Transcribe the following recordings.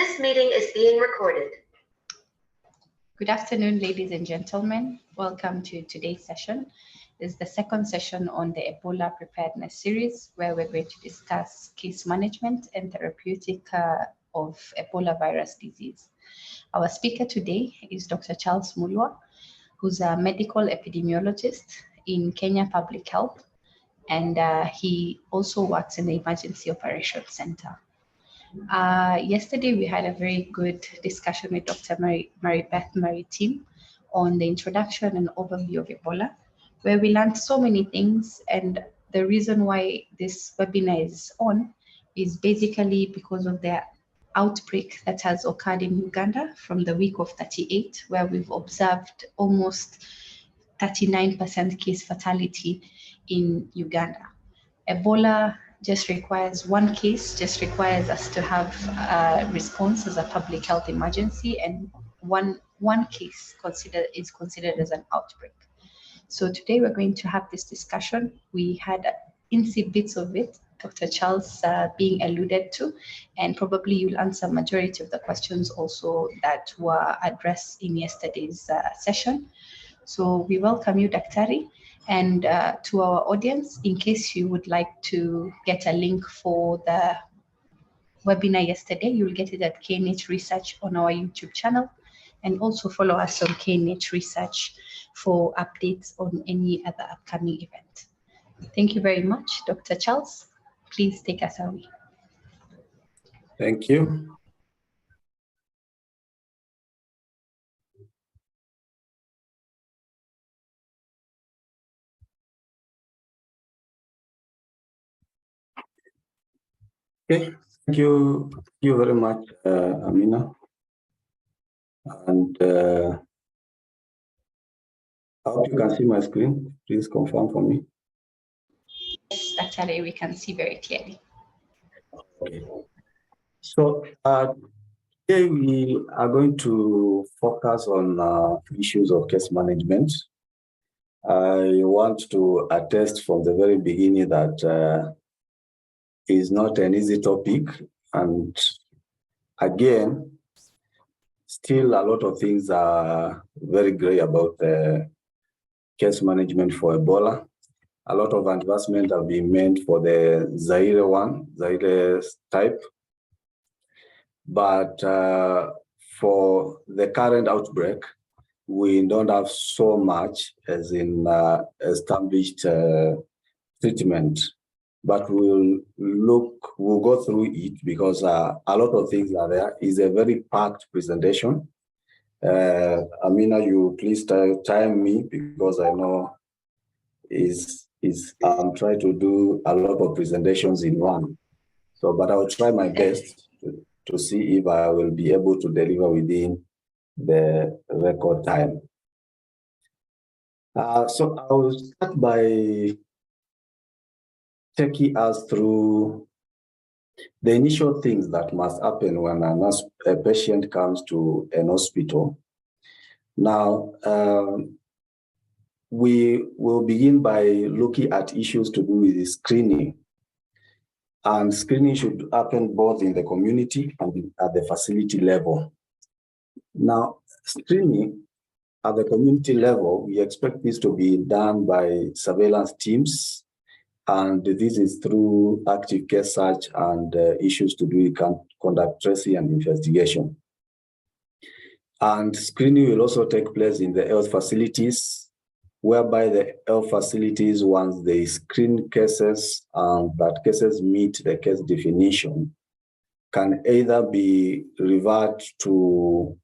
This meeting is being recorded. Good afternoon, ladies and gentlemen. Welcome to today's session. This is the second session on the Ebola Preparedness series, where we're going to discuss case management and therapeutic of Ebola virus disease. Our speaker today is Dr. Charles Mulwa, who's a medical epidemiologist in Kenya Public Health, and he also works in the Emergency Operations Center. Yesterday, we had a very good discussion with Dr. Maribeth Maritim on the introduction and overview of Ebola, where we learned so many things. And the reason why this webinar is on is basically because of the outbreak that has occurred in Uganda from the week of 38, where we've observed almost 39% case fatality in Uganda. Ebola just requires one case, just requires us to have a response as a public health emergency, and one case is considered as an outbreak. So today we're going to have this discussion. We had incy bits of it, Dr. Charles being alluded to, and probably you'll answer majority of the questions also that were addressed in yesterday's session. So we welcome you, Daktari. And to our audience, in case you would like to get a link for the webinar yesterday, you'll get it at KNH Research on our YouTube channel, and also follow us on KNH Research for updates on any other upcoming event. Thank you very much, Dr. Charles. Please take us away. Thank you. Okay, thank you very much, Amina. And I hope you can see my screen. Please confirm for me. Yes, Daktari, we can see very clearly. Okay. So today we are going to focus on issues of case management. I want to attest from the very beginning that is not an easy topic, and again, still a lot of things are very gray about the case management for Ebola. A lot of advancements have been made for the Zaire type, but for the current outbreak, we don't have so much as in established treatment. But we'll go through it because a lot of things are there. It's a very packed presentation. Amina, you please time me because I know I'm trying to do a lot of presentations in one. So, but I will try my best to see if I will be able to deliver within the record time. So I will start by taking us through the initial things that must happen when a patient comes to an hospital. Now, we will begin by looking at issues to do with screening. And screening should happen both in the community and at the facility level. Now, screening at the community level, we expect this to be done by surveillance teams. And this is through active case search and issues to do with contact tracing and investigation. And screening will also take place in the health facilities, whereby the health facilities, once they screen cases and that cases meet the case definition, can either be referred to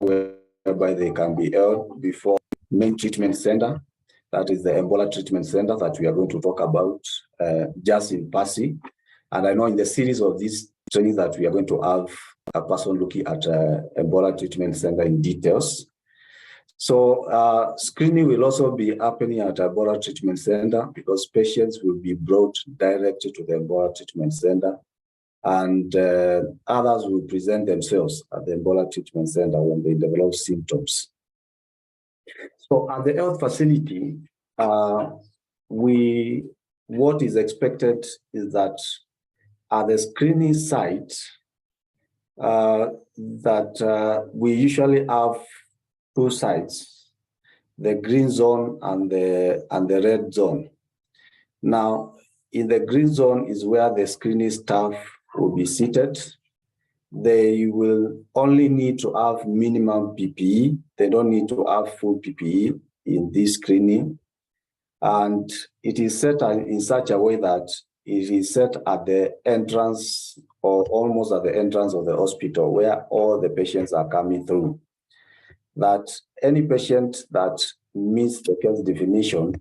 whereby they can be held before main treatment center. That is the Ebola treatment center that we are going to talk about just in passing. And I know in the series of these trainings that we are going to have a person looking at Ebola treatment center in details. So screening will also be happening at Ebola treatment center because patients will be brought directly to the Ebola treatment center, and others will present themselves at the Ebola treatment center when they develop symptoms. So at the health facility, what is expected is that at the screening site, we usually have two sites, the green zone and the red zone. Now, in the green zone is where the screening staff will be seated. They will only need to have minimum PPE. They don't need to have full PPE in this screening. And it is set in such a way that it is set at the entrance or almost at the entrance of the hospital where all the patients are coming through. That any patient that meets the case definition,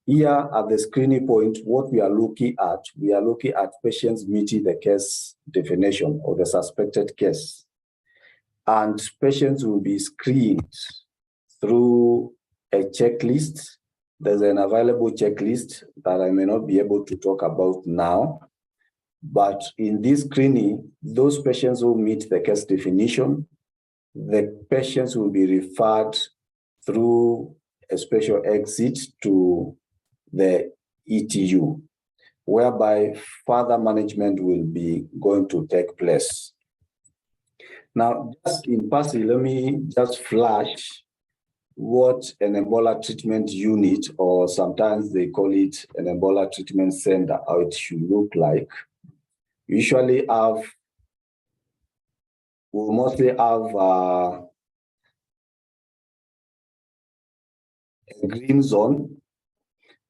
here at the screening point, what we are looking at patients meeting the case definition or the suspected case. And patients will be screened through a checklist. There's an available checklist that I may not be able to talk about now. But in this screening, those patients who meet the case definition, the patients will be referred through a special exit to the ETU, whereby further management will be going to take place. Now, just in passing, let me just flash what an Ebola treatment unit, or sometimes they call it an Ebola treatment center, how it should look like. Usually we mostly have a green zone.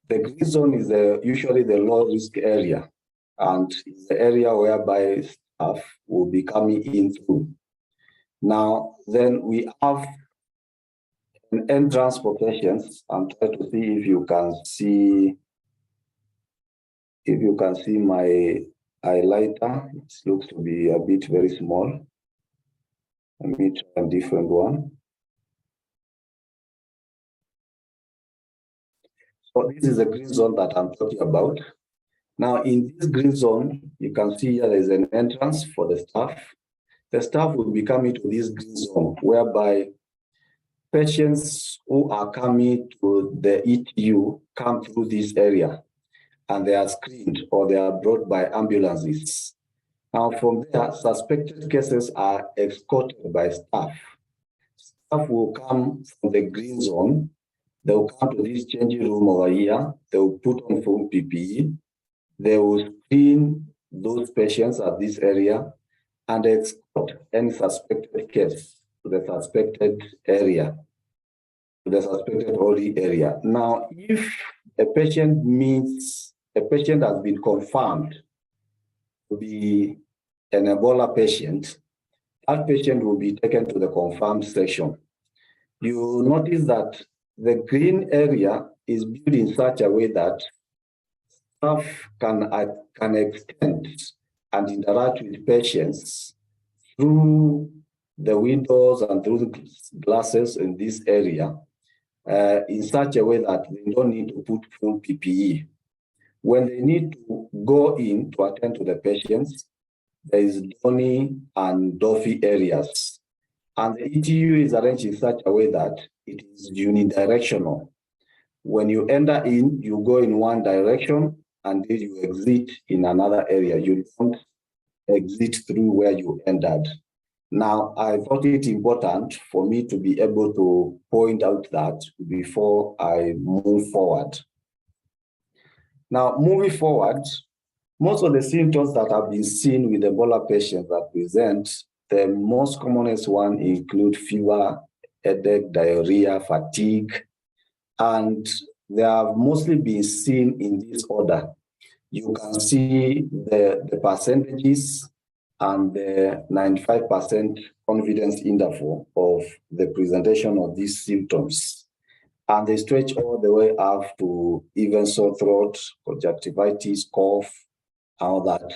The green zone is usually the low-risk area, and it's the area whereby staff will be coming in through. Now, then we have an entrance for patients. I'm trying to see if you can see my highlighter. It looks to be a bit very small. Let me try a different one. So this is the green zone that I'm talking about. Now, in this green zone, you can see here there's an entrance for the staff. The staff will be coming to this green zone, whereby patients who are coming to the ETU come through this area, and they are screened or they are brought by ambulances. Now, from there, suspected cases are escorted by staff. Staff will come from the green zone. They will come to this changing room over here. They will put on full PPE. They will screen those patients at this area and escort any suspected case to the suspected area, to the suspected OD area. Now, if a patient has been confirmed to be an Ebola patient, that patient will be taken to the confirmed section. You notice that the green area is built in such a way that staff can extend and interact with patients through the windows and through the glasses in this area in such a way that they don't need to put full PPE. When they need to go in to attend to the patients, there is Donny and Duffy areas. And the ETU is arranged in such a way that it is unidirectional. When you enter in, you go in one direction, and then you exit in another area. You don't exit through where you entered. Now, I thought it important for me to be able to point out that before I move forward. Now, moving forward, most of the symptoms that have been seen with Ebola patients that present, the most commonest one include fever, headache, diarrhea, fatigue, and they have mostly been seen in this order. You can see the percentages and the 95% confidence interval of the presentation of these symptoms. And they stretch all the way up to even sore throat, conjunctivitis, cough, all that,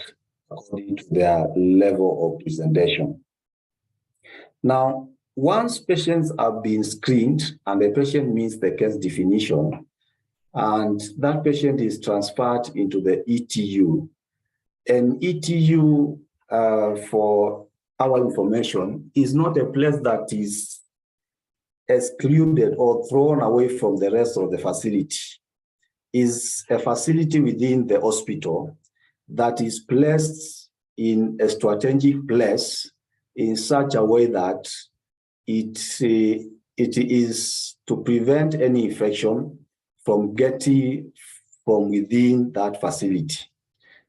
according to their level of presentation. Now, once patients have been screened and the patient meets the case definition, and that patient is transferred into the ETU, an ETU, for our information, is not a place that is excluded or thrown away from the rest of the facility is a facility within the hospital that is placed in a strategic place in such a way that it is to prevent any infection from getting from within that facility.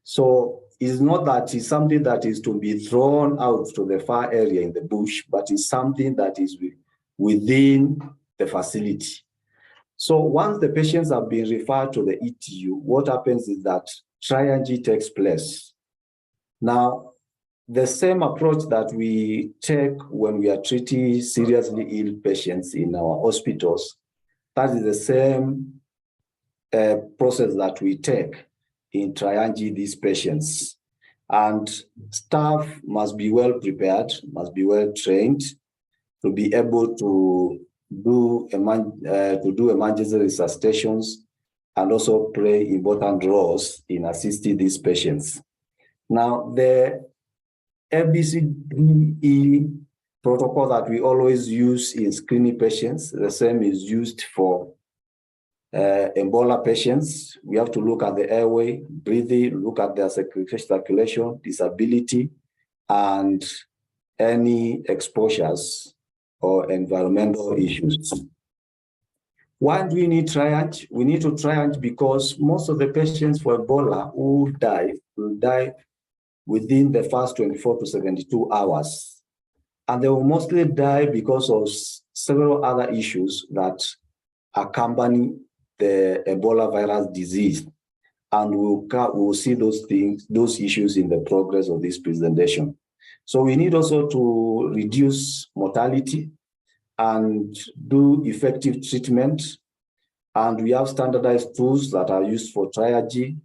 So it's not that it's something that is to be thrown out to the far area in the bush, but it's something that is within the facility. So once the patients have been referred to the ETU, what happens is that triage takes place. Now, the same approach that we take when we are treating seriously ill patients in our hospitals, that is the same process that we take in triaging these patients. And staff must be well prepared, must be well trained to be able to do emergency resuscitations and also play important roles in assisting these patients. Now, the ABCDE protocol that we always use in screening patients, the same is used for Ebola patients. We have to look at the airway, breathing, look at their circulation, disability, and any exposures or environmental issues. Why do we need triage? We need to triage because most of the patients for Ebola who die will die within the first 24 to 72 hours. And they will mostly die because of several other issues that accompany the Ebola virus disease. And we'll see those things, those issues in the progress of this presentation. So we need also to reduce mortality and do effective treatment. And we have standardized tools that are used for triage.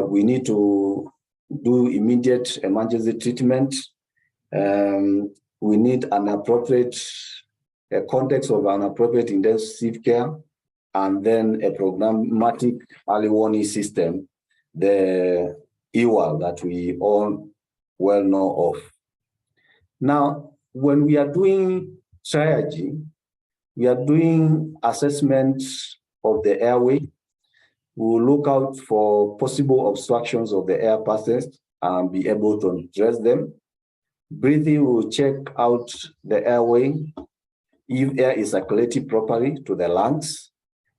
We need to do immediate emergency treatment. We need an appropriate context of an appropriate intensive care, and then a programmatic early warning system, the EWAL that we all well know of. Now, when we are doing triaging, we are doing assessment of the airway. We will look out for possible obstructions of the air passages and be able to address them. Breathing, we will check out the airway, if air is circulating properly to the lungs.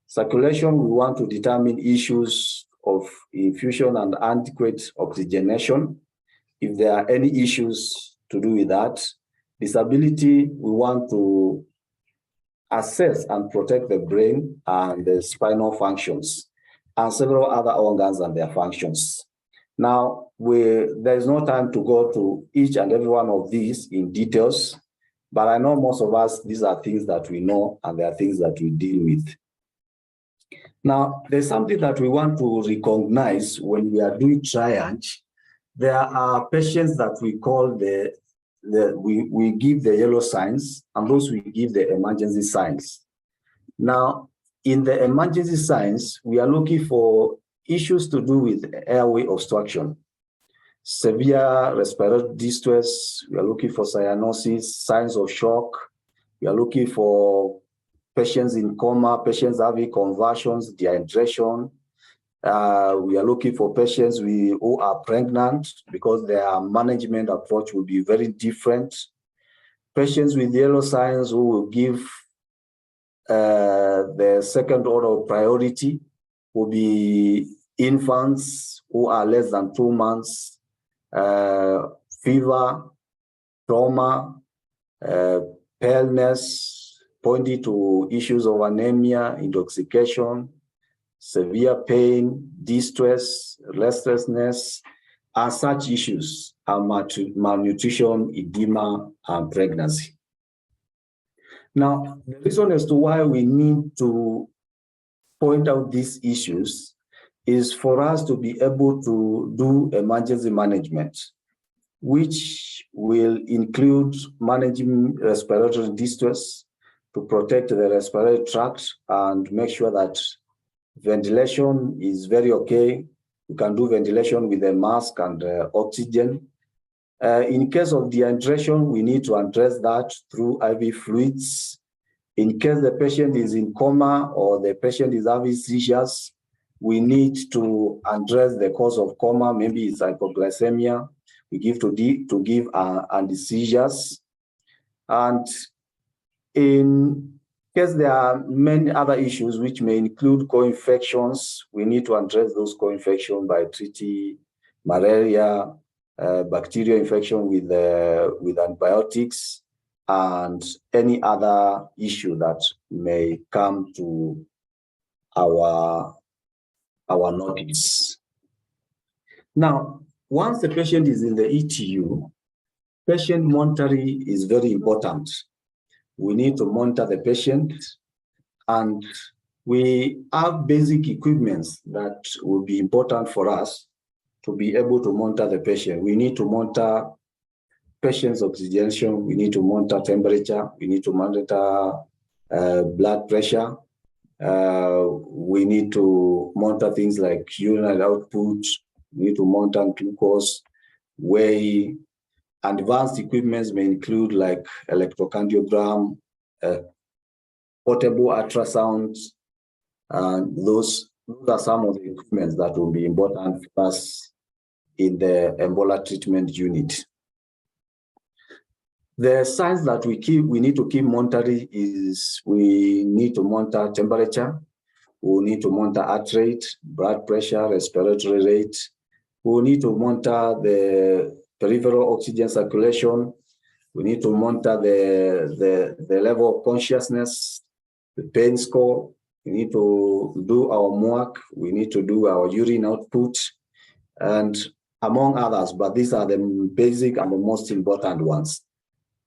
Circulation, we want to determine issues of infusion and adequate oxygenation, if there are any issues to do with that. Disability, we want to assess and protect the brain and the spinal functions, and several other organs and their functions. Now, there is no time to go to each and every one of these in details, but I know most of us, these are things that we know and they are things that we deal with. Now, there's something that we want to recognize when we are doing triage. There are patients that we call we give the yellow signs, and those we give the emergency signs. Now, in the emergency signs, we are looking for issues to do with airway obstruction, severe respiratory distress. We are looking for cyanosis, signs of shock. We are looking for patients in coma, patients having convulsions, dehydration. We are looking for patients who are pregnant because their management approach will be very different. Patients with yellow signs who will give the second order of priority will be infants who are less than 2 months, fever, trauma, paleness, pointing to issues of anemia, intoxication, severe pain, distress, restlessness, and such issues are malnutrition, edema, and pregnancy. Now, the reason as to why we need to point out these issues is for us to be able to do emergency management, which will include managing respiratory distress to protect the respiratory tract and make sure that ventilation is very okay. You can do ventilation with a mask and oxygen. In case of dehydration, we need to address that through IV fluids. In case the patient is in coma or the patient is having seizures, we need to address the cause of coma. Maybe it's hypoglycemia. We give to give anti-seizures. And in case there are many other issues which may include co-infections, we need to address those co-infections by treating malaria, bacterial infection with antibiotics, and any other issue that may come to our notice. Now, once the patient is in the ETU, patient monitoring is very important. We need to monitor the patient, and we have basic equipments that will be important for us to be able to monitor the patient. We need to monitor patient's oxygenation, we need to monitor temperature, we need to monitor blood pressure, we need to monitor things like urinary output, we need to monitor glucose, weigh. Advanced equipments may include like electrocardiogram, portable ultrasounds, and those are some of the equipments that will be important for us in the Ebola treatment unit. The signs that we need to keep monitoring is we need to monitor temperature, we need to monitor heart rate, blood pressure, respiratory rate. We need to monitor the peripheral oxygen circulation. We need to monitor the level of consciousness, the pain score. We need to do our MOAC. We need to do our urine output, and among others, but these are the basic and the most important ones.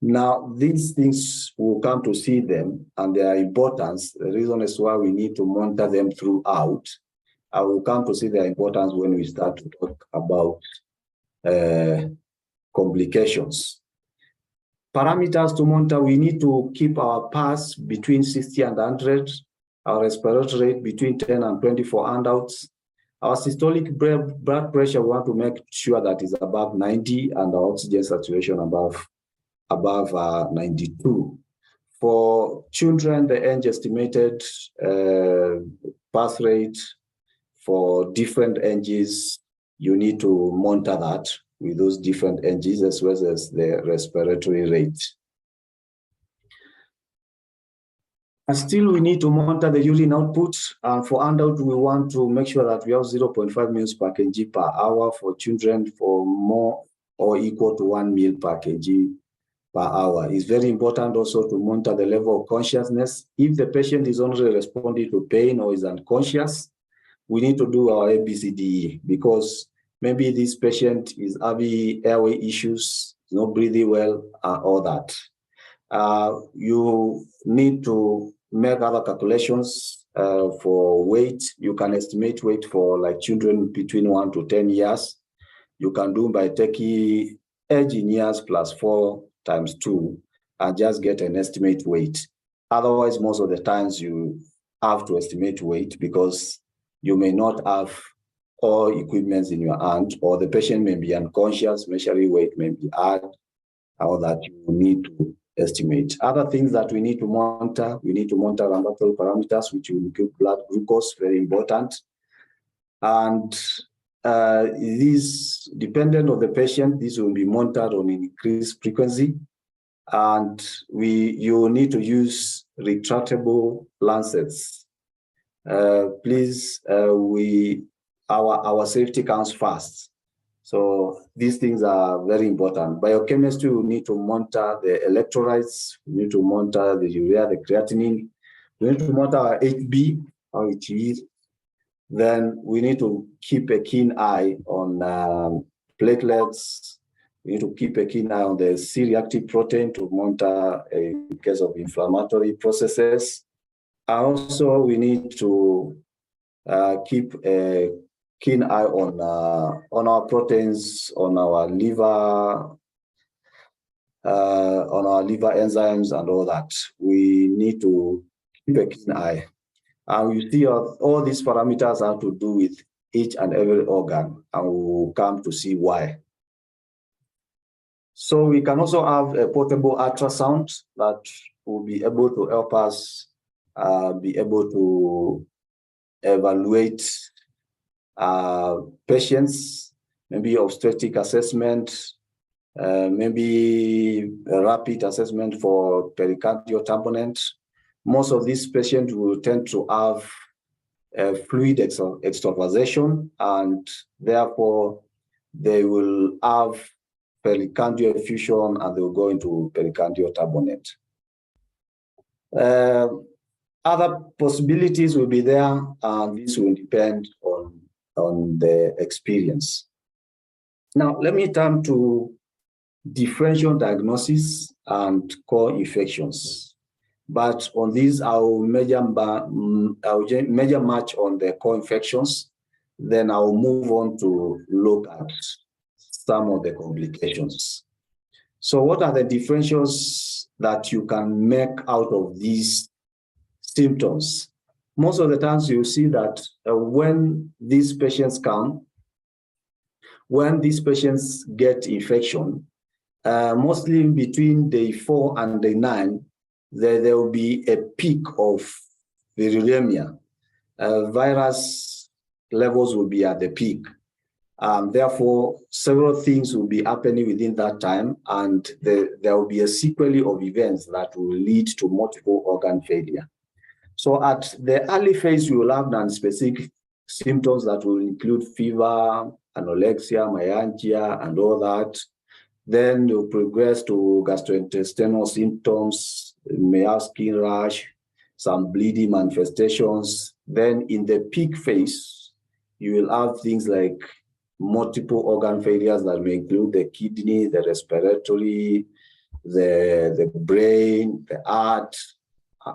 Now, these things will come to see them and their importance. The reason is why we need to monitor them throughout. I will come to see their importance when we start to talk about complications. Parameters to monitor, we need to keep our pulse between 60 and 100, our respiratory rate between 10 and 24 handouts. Our systolic blood pressure, we want to make sure that is above 90 and our oxygen saturation above 92. For children, the age estimated birth rate for different ages, you need to monitor that with those different ages as well as the respiratory rate. And still, we need to monitor the urine output. For handout, we want to make sure that we have 0.5 mils per kg per hour for children, for more or equal to 1 mil per kg per hour. It's very important also to monitor the level of consciousness. If the patient is only responding to pain or is unconscious, we need to do our ABCDE, because maybe this patient is having airway issues, not breathing well, all that. You need to make other calculations for weight. You can estimate weight for like children between 1 to 10 years. You can do by taking age in years plus 4 times 2 and just get an estimate weight. Otherwise, most of the times you have to estimate weight because you may not have all equipments in your hand, or the patient may be unconscious, measuring weight may be hard, or that you need to estimate. Other things that we need to monitor ambulatory parameters, which will include blood glucose, very important. And these, dependent on the patient, this will be monitored on increased frequency. And you need to use retractable lancets. Please, our safety comes first. So these things are very important. Biochemistry, we need to monitor the electrolytes, we need to monitor the urea, the creatinine, we need to monitor our HB, how it is. Then we need to keep a keen eye on platelets. We need to keep a keen eye on the C-reactive protein to monitor in case of inflammatory processes. Also, we need to keep a keen eye on our proteins, on our liver enzymes and all that. We need to keep a keen eye. And you see all these parameters have to do with each and every organ, and we will come to see why. So we can also have a portable ultrasound that will be able to help us be able to evaluate patients, maybe obstetric assessment, maybe a rapid assessment for pericardial tamponade. Most of these patients will tend to have fluid extravasation, and therefore they will have pericardial effusion and they will go into pericardial tamponade. Other possibilities will be there, and this will depend on the experience. Now, let me turn to differential diagnosis and core infections. But on this, I'll measure much on the core infections. Then I'll move on to look at some of the complications. So what are the differentials that you can make out of these symptoms? Most of the times you see that when these patients come, when these patients get infection, mostly between day 4 and day 9, there will be a peak of viremia. Virus levels will be at the peak. Therefore, several things will be happening within that time, and there will be a sequelae of events that will lead to multiple organ failure. So at the early phase, you will have non-specific symptoms that will include fever, anorexia, myalgia, and all that. Then you progress to gastrointestinal symptoms, may have skin rash, some bleeding manifestations. Then in the peak phase, you will have things like multiple organ failures that may include the kidney, the respiratory, the brain, the heart,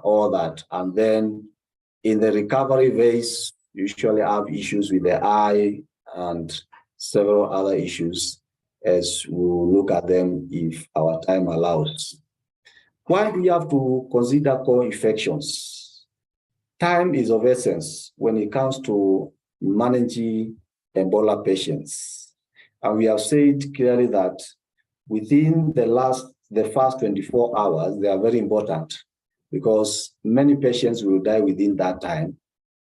all that. And then in the recovery phase, you usually have issues with the eye and several other issues, as we'll look at them if our time allows. Why do we have to consider core infections? Time is of essence when it comes to managing Ebola patients. And we have said clearly that within the first 24 hours, they are very important, because many patients will die within that time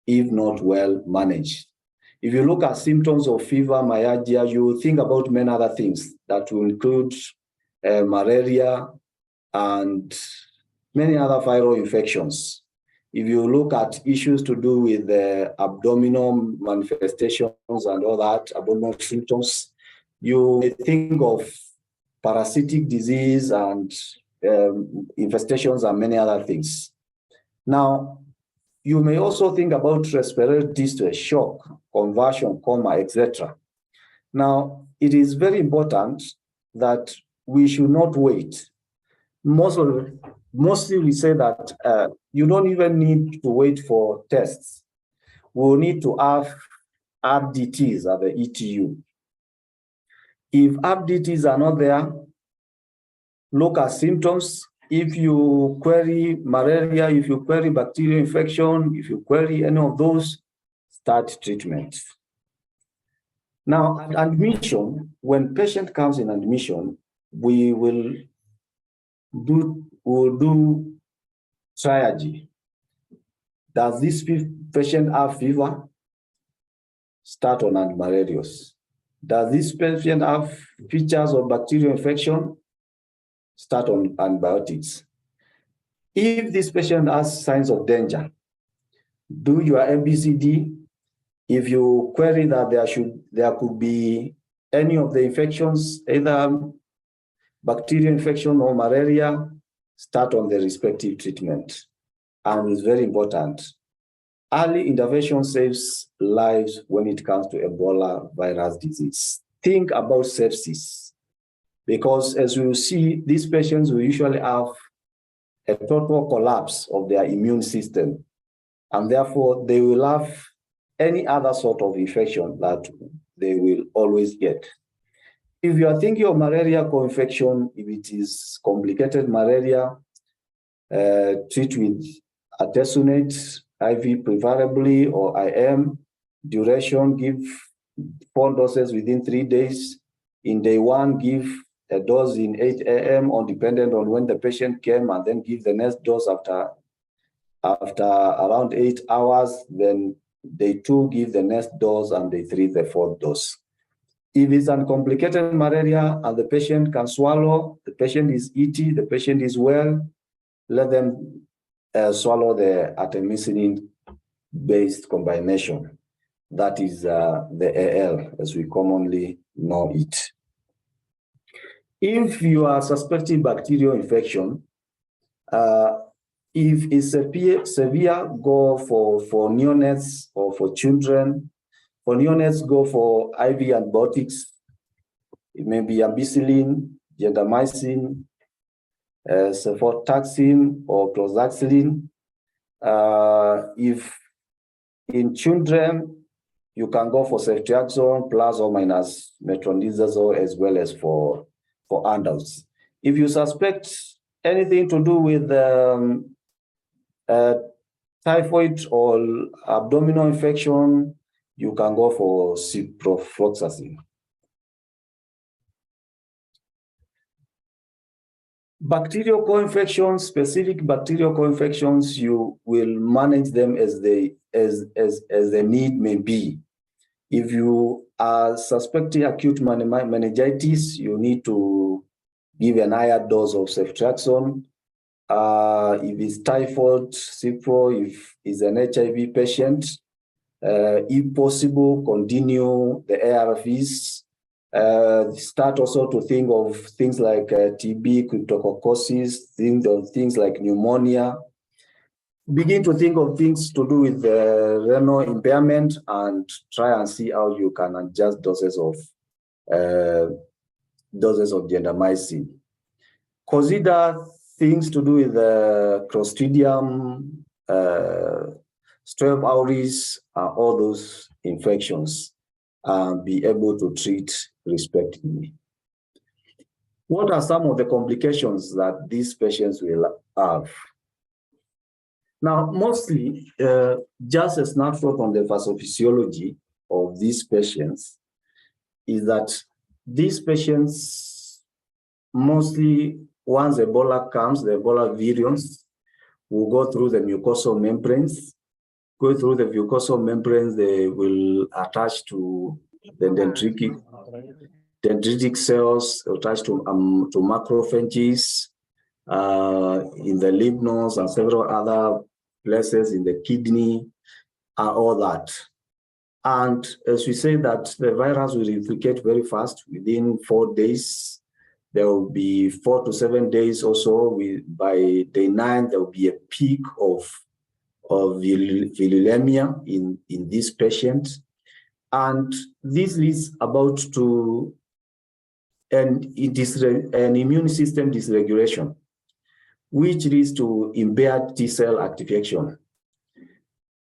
if not well managed. If you look at symptoms of fever, myalgia, you think about many other things that will include malaria and many other viral infections. If you look at issues to do with the abdominal manifestations and all that, abdominal symptoms, you may think of parasitic disease and infestations and many other things. Now, you may also think about respiratory distress, shock, convulsion, coma, etc. Now, it is very important that we should not wait. Mostly we say that you don't even need to wait for tests. We'll need to have RDTs at the ETU. If RDTs are not there, look at symptoms. If you query malaria, if you query bacterial infection, if you query any of those, start treatment. Now, at admission, when patient comes in admission, we will do triage. Does this patient have fever? Start on antimalarials. Does this patient have features of bacterial infection? Start on antibiotics. If this patient has signs of danger, do your MBCD. If you query that there could be any of the infections, either bacterial infection or malaria, start on the respective treatment. And it's very important. Early intervention saves lives when it comes to Ebola virus disease. Think about sepsis, because as we will see, these patients will usually have a total collapse of their immune system, and therefore they will have any other sort of infection that they will always get. If you are thinking of malaria co-infection, if it is complicated malaria, treat with artesunate, IV preferably, or IM. Duration, give 4 doses within 3 days. In day 1, give a dose in 8 a.m. or dependent on when the patient came, and then give the next dose after around 8 hours. Then day 2, give the next dose, and day 3, the 4th dose. If it's uncomplicated malaria and the patient can swallow, the patient is eating, the patient is well, let them swallow the artemisinin-based combination. That is the AL, as we commonly know it. If you are suspecting bacterial infection, if it's severe, go for neonates or for children. For neonates, go for IV antibiotics. It may be ampicillin, gentamicin, cefotaxime, or clozaxilin. If in children, you can go for ceftriaxone plus or minus metronidazole, as well as for adults. If you suspect anything to do with typhoid or abdominal infection, you can go for ciprofloxacin. Bacterial co-infections, specific bacterial co-infections, you will manage them as the need may be. If you are suspecting acute meningitis, you need to give an higher dose of ceftriaxone. If it's typhoid, cipro, if it's an HIV patient, if possible, continue the ARVs. Start also to think of things like TB, cryptococcosis, things like pneumonia. Begin to think of things to do with renal impairment, and try and see how you can adjust doses of gentamicin. Consider things to do with Clostridium, Strep aureus, all those infections, and be able to treat respectively. What are some of the complications that these patients will have? Now, mostly, just a snapshot on the pathophysiology of these patients is that these patients mostly, once Ebola comes, the Ebola virions will go through the mucosal membranes. Go through the mucosal membranes, they will attach to the dendritic cells, attach to macrophages in the lymph nodes and several other places in the kidney, all that. And as we say that the virus will replicate very fast within 4 days. There will be 4 to 7 days or so. By day 9, there will be a peak of viremia in these patients. And this leads about to an immune system dysregulation, which leads to impaired T cell activation.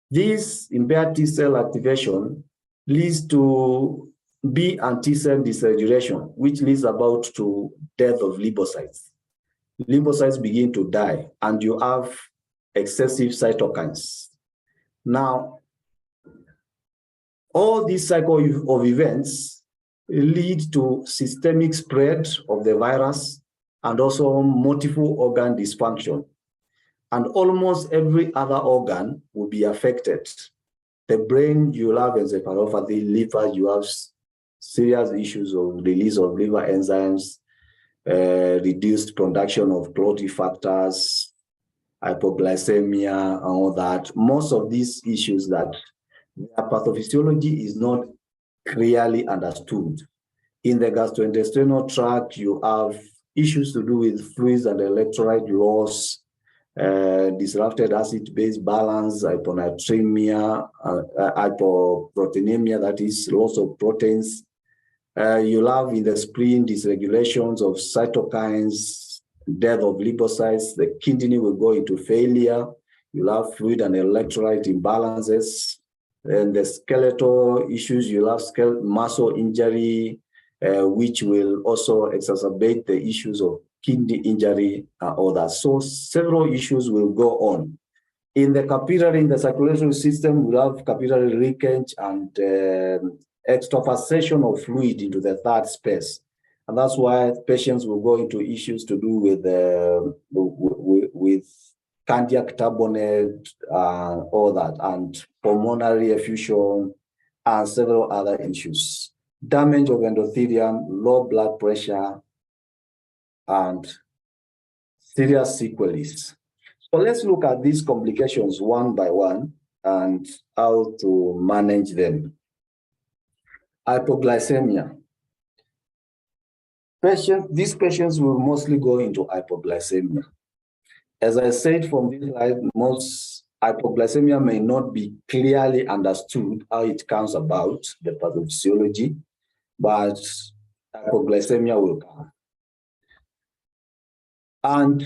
This impaired T cell activation leads to B and T cell dysregulation, which leads about to death of lymphocytes. Lymphocytes begin to die, and you have excessive cytokines. Now, all these cycle of events lead to systemic spread of the virus and also multiple organ dysfunction. And almost every other organ will be affected. The brain, you will have encephalopathy. Liver, you have serious issues of release of liver enzymes, reduced production of clotting factors, hypoglycemia, and all that. Most of these issues that their pathophysiology is not clearly understood. In the gastrointestinal tract, you have issues to do with fluids and electrolyte loss, disrupted acid-base balance, hyponatremia, hypoproteinemia, that is loss of proteins. You'll have in the spleen dysregulations of cytokines, death of lymphocytes, the kidney will go into failure. You'll have fluid and electrolyte imbalances. And the skeletal issues, you'll have muscle injury, which will also exacerbate the issues of kidney injury and all that. So several issues will go on. In the capillary, in the circulatory system, we'll have capillary leakage and extravasation of fluid into the third space. And that's why patients will go into issues to do with cardiac turbinate, all that, and pulmonary effusion, and several other issues. Damage of endothelium, low blood pressure, and serious sequelae. So let's look at these complications one by one and how to manage them. Hypoglycemia. These patients will mostly go into hypoglycemia. As I said from this slide, most hypoglycemia may not be clearly understood how it comes about, the pathophysiology, but hypoglycemia will come. And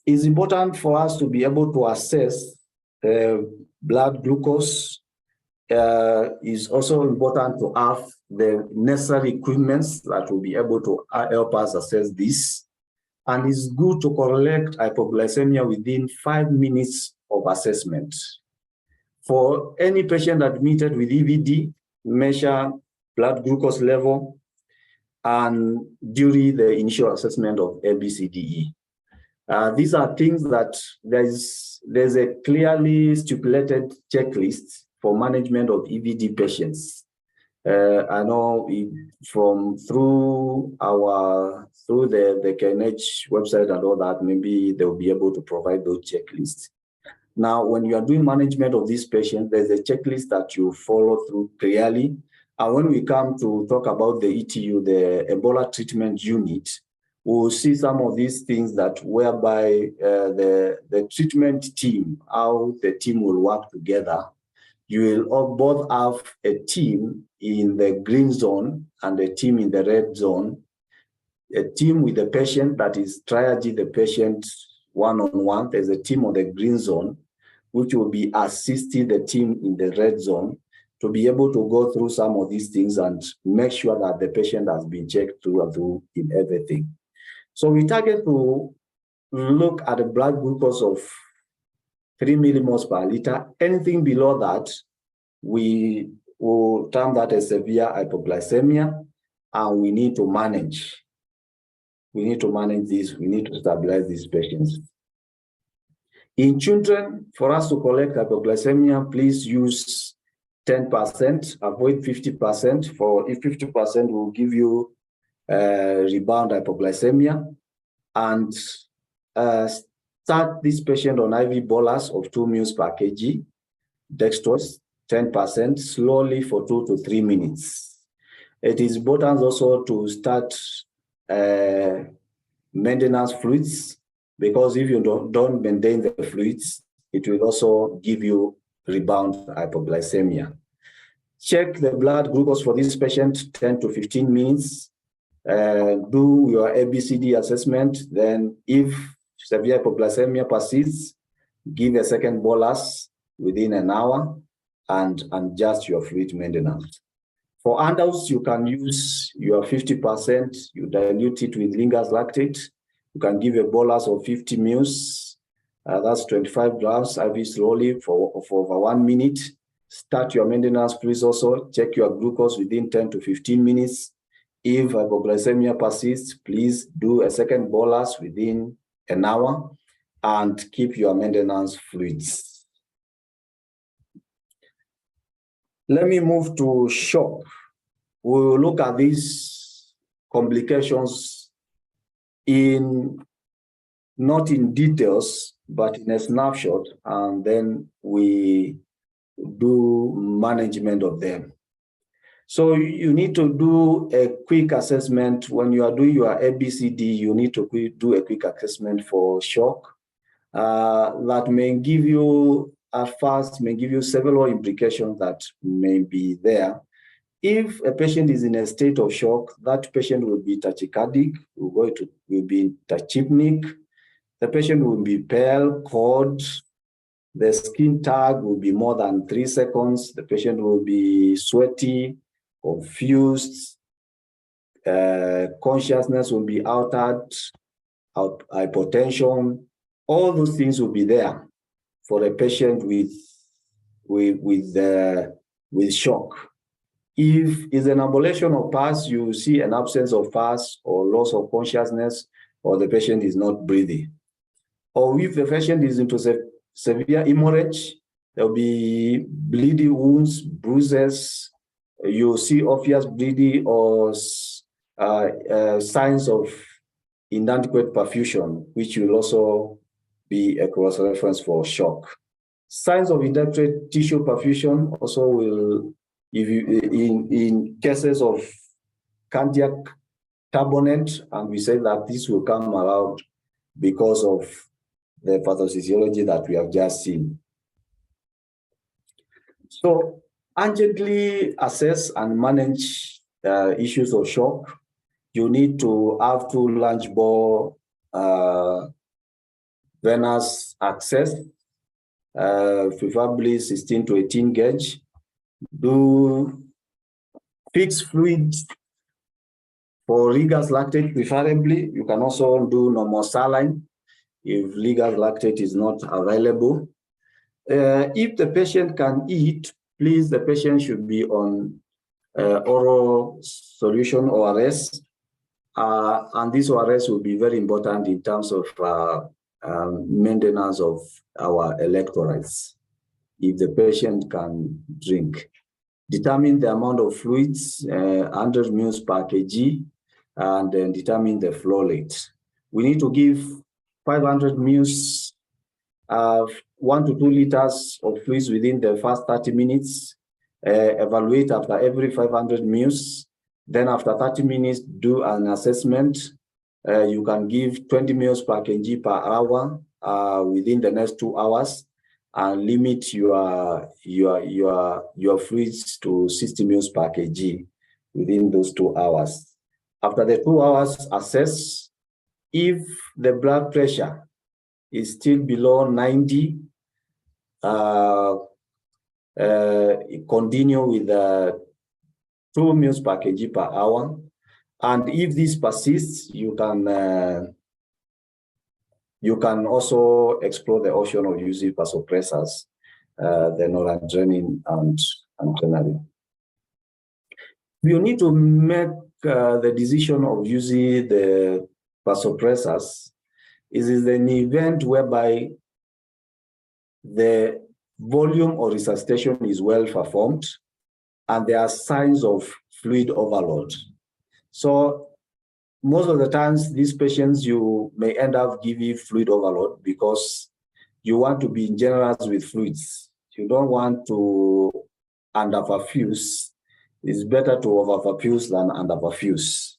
it's important for us to be able to assess blood glucose. Is also important to have the necessary equipments that will be able to help us assess this. And it's good to correlate hypoglycemia within 5 minutes of assessment. For any patient admitted with EVD, measure blood glucose level and during the initial assessment of ABCDE. These are things that there's a clearly stipulated checklist for management of EVD patients. I know through the KNH website and all that, maybe they'll be able to provide those checklists. Now, when you are doing management of these patients, there's a checklist that you follow through clearly. And when we come to talk about the ETU, the Ebola treatment unit, we'll see some of these things that whereby the treatment team, how the team will work together. You will both have a team in the green zone and a team in the red zone. A team with the patient that is triaging the patient one-on-one. There's a team on the green zone, which will be assisting the team in the red zone to be able to go through some of these things and make sure that the patient has been checked through and through in everything. So we target to look at a blood glucose of 3 millimoles per liter. Anything below that, we will term that as severe hypoglycemia, and we need to manage. We need to manage this. We need to stabilize these patients. In children, for us to collect hypoglycemia, please use 10%, avoid 50%. If 50% will give you rebound hypoglycemia, and start this patient on IV bolus of 2 ml per kg, dextrose, 10%, slowly for 2 to 3 minutes. It is important also to start maintenance fluids, because if you don't maintain the fluids, it will also give you rebound hypoglycemia. Check the blood glucose for this patient 10 to 15 minutes. Do your ABCD assessment. Then if severe hypoglycemia persists, give a second bolus within an hour and adjust your fluid maintenance. For adults, you can use your 50%, you dilute it with Linger's lactate. You can give a bolus of 50 ml, that's 25 grams, IV slowly for over 1 minute. Start your maintenance fluids also, check your glucose within 10 to 15 minutes. If hypoglycemia persists, please do a second bolus within an hour and keep your maintenance fluids. Let me move to shock. We will look at these complications not in details, but in a snapshot, and then we do management of them. So you need to do a quick assessment. When you are doing your ABCD, you need to do a quick assessment for shock. That may give you, at first, may give you several implications that may be there. If a patient is in a state of shock, that patient will be tachycardic, will be tachypneic. The patient will be pale, cold. The skin tag will be more than 3 seconds. The patient will be sweaty, confused. Consciousness will be altered, hypotension. All those things will be there for a patient with shock. If it's an ambulation of pulse, you see an absence of pulse or loss of consciousness, or the patient is not breathing. Or if the patient is into severe hemorrhage, there'll be bleeding wounds, bruises, you see obvious bleeding or signs of inadequate perfusion, which will also be a cross-reference for shock. Signs of inadequate tissue perfusion also will, if you, in cases of cardiac turbulence, and we say that this will come around because of the pathophysiology that we have just seen. So urgently assess and manage issues of shock. You need to have 2 large bore venous access, preferably 16 to 18 gauge. Do fixed fluids for Riga's lactate preferably. You can also do normal saline if Riga's lactate is not available. If the patient can eat, please, the patient should be on oral solution ORS. And this ORS will be very important in terms of maintenance of our electrolytes, if the patient can drink. Determine the amount of fluids, 100 ml per kg, and then determine the flow rate. We need to give 500 ml, 1 to 2 liters of fluids within the first 30 minutes. Evaluate after every 500 ml. Then after 30 minutes, do an assessment. You can give 20 ml per kg per hour within the next 2 hours, and limit your fluids to 60 ml per kg within those 2 hours. After the 2 hours, assess. If the blood pressure is still below 90, continue with 2 ml per kg per hour. And if this persists, you can also explore the option of using vasopressors, the noradrenaline and adrenaline. You need to make the decision of using the vasopressors is an event whereby the volume or resuscitation is well performed and there are signs of fluid overload. So most of the times, these patients, you may end up giving fluid overload because you want to be generous with fluids. You don't want to underperfuse. It's better to overperfuse than underperfuse.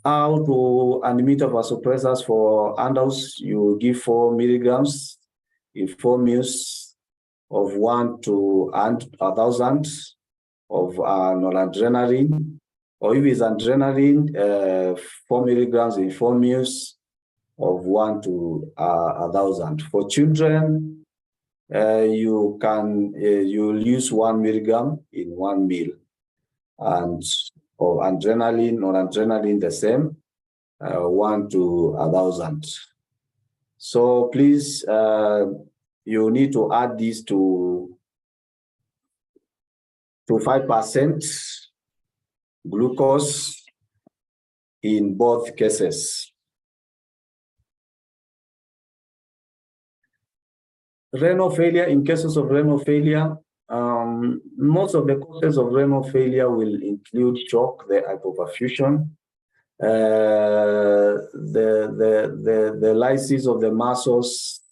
How to administer vasopressors for adults? You give 4 milligrams in 4 ml of 1 to 1,000 of noradrenaline. Or if it's adrenaline, 4 milligrams in 4 ml of 1 to 1,000. For children, you'll use 1 milligram in 1 meal, and of adrenaline or adrenaline the same, 1 to 1,000. So please, you need to add this to 5% glucose in both cases. Renal failure, in cases of renal failure, most of the causes of renal failure will include shock, the hypoperfusion, the lysis of the muscles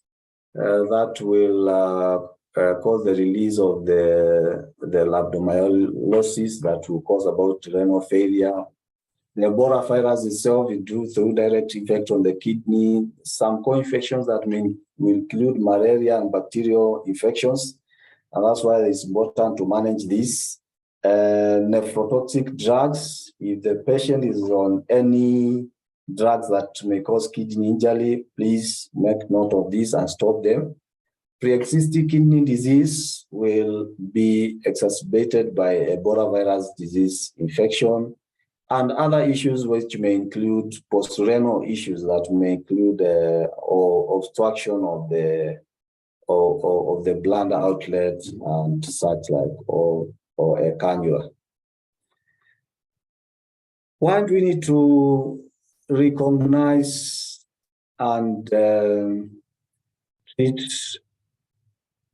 that will cause the release of the rhabdomyolysis that will cause about renal failure. The Ebola virus itself is due through direct effect on the kidney. Some co-infections that will include malaria and bacterial infections, and that's why it's important to manage this. Nephrotoxic drugs, if the patient is on any drugs that may cause kidney injury, please make note of this and stop them. Pre-existing kidney disease will be exacerbated by Ebola virus disease infection, and other issues which may include post-renal issues that may include or obstruction of the bladder outlet and such like, or or a cannula. Why do we need to recognize and treat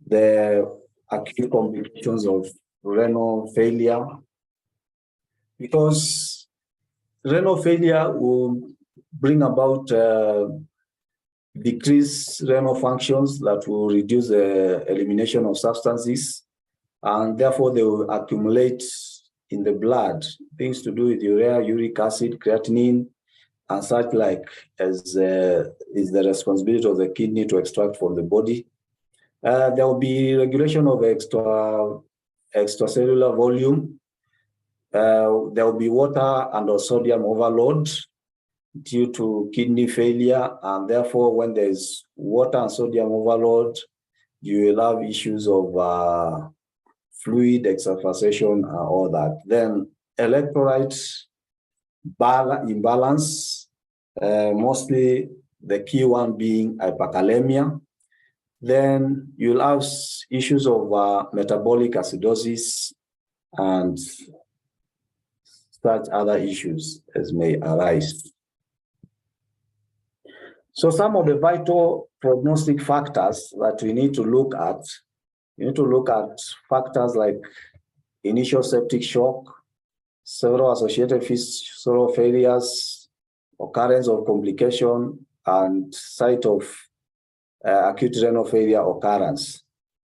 the acute complications of renal failure? Because renal failure will bring about decreased renal functions that will reduce the elimination of substances, and therefore they will accumulate in the blood, things to do with urea, uric acid, creatinine, and such like, as is the responsibility of the kidney to extract from the body. There will be regulation of extracellular volume. There will be water and sodium overload due to kidney failure, and therefore when there's water and sodium overload, you will have issues of fluid extravasation and all that. Then electrolyte imbalance, mostly the key one being hyperkalemia. Then you'll have issues of metabolic acidosis and such other issues as may arise. So some of the vital prognostic factors that we need to look at, you need to look at factors like initial septic shock, several associated fistula failures, occurrence of complication, and site of acute renal failure occurrence.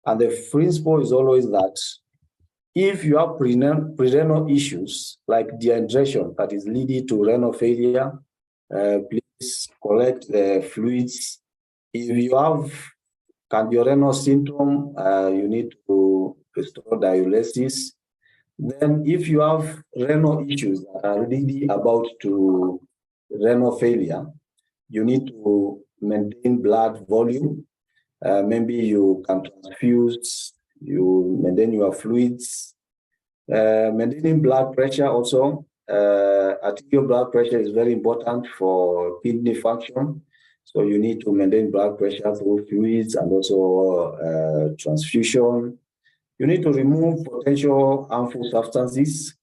And the principle is always that if you have pre-renal issues like dehydration that is leading to renal failure, please collect the fluids. If you have cardiorenal syndrome, you need to restore diuresis. Then if you have renal issues that are really about to renal failure, you need to maintain blood volume. Maybe you can transfuse, you maintain your fluids. Maintaining blood pressure also. Arterial blood pressure is very important for kidney function. So you need to maintain blood pressure through fluids and also transfusion. You need to remove potential harmful substances.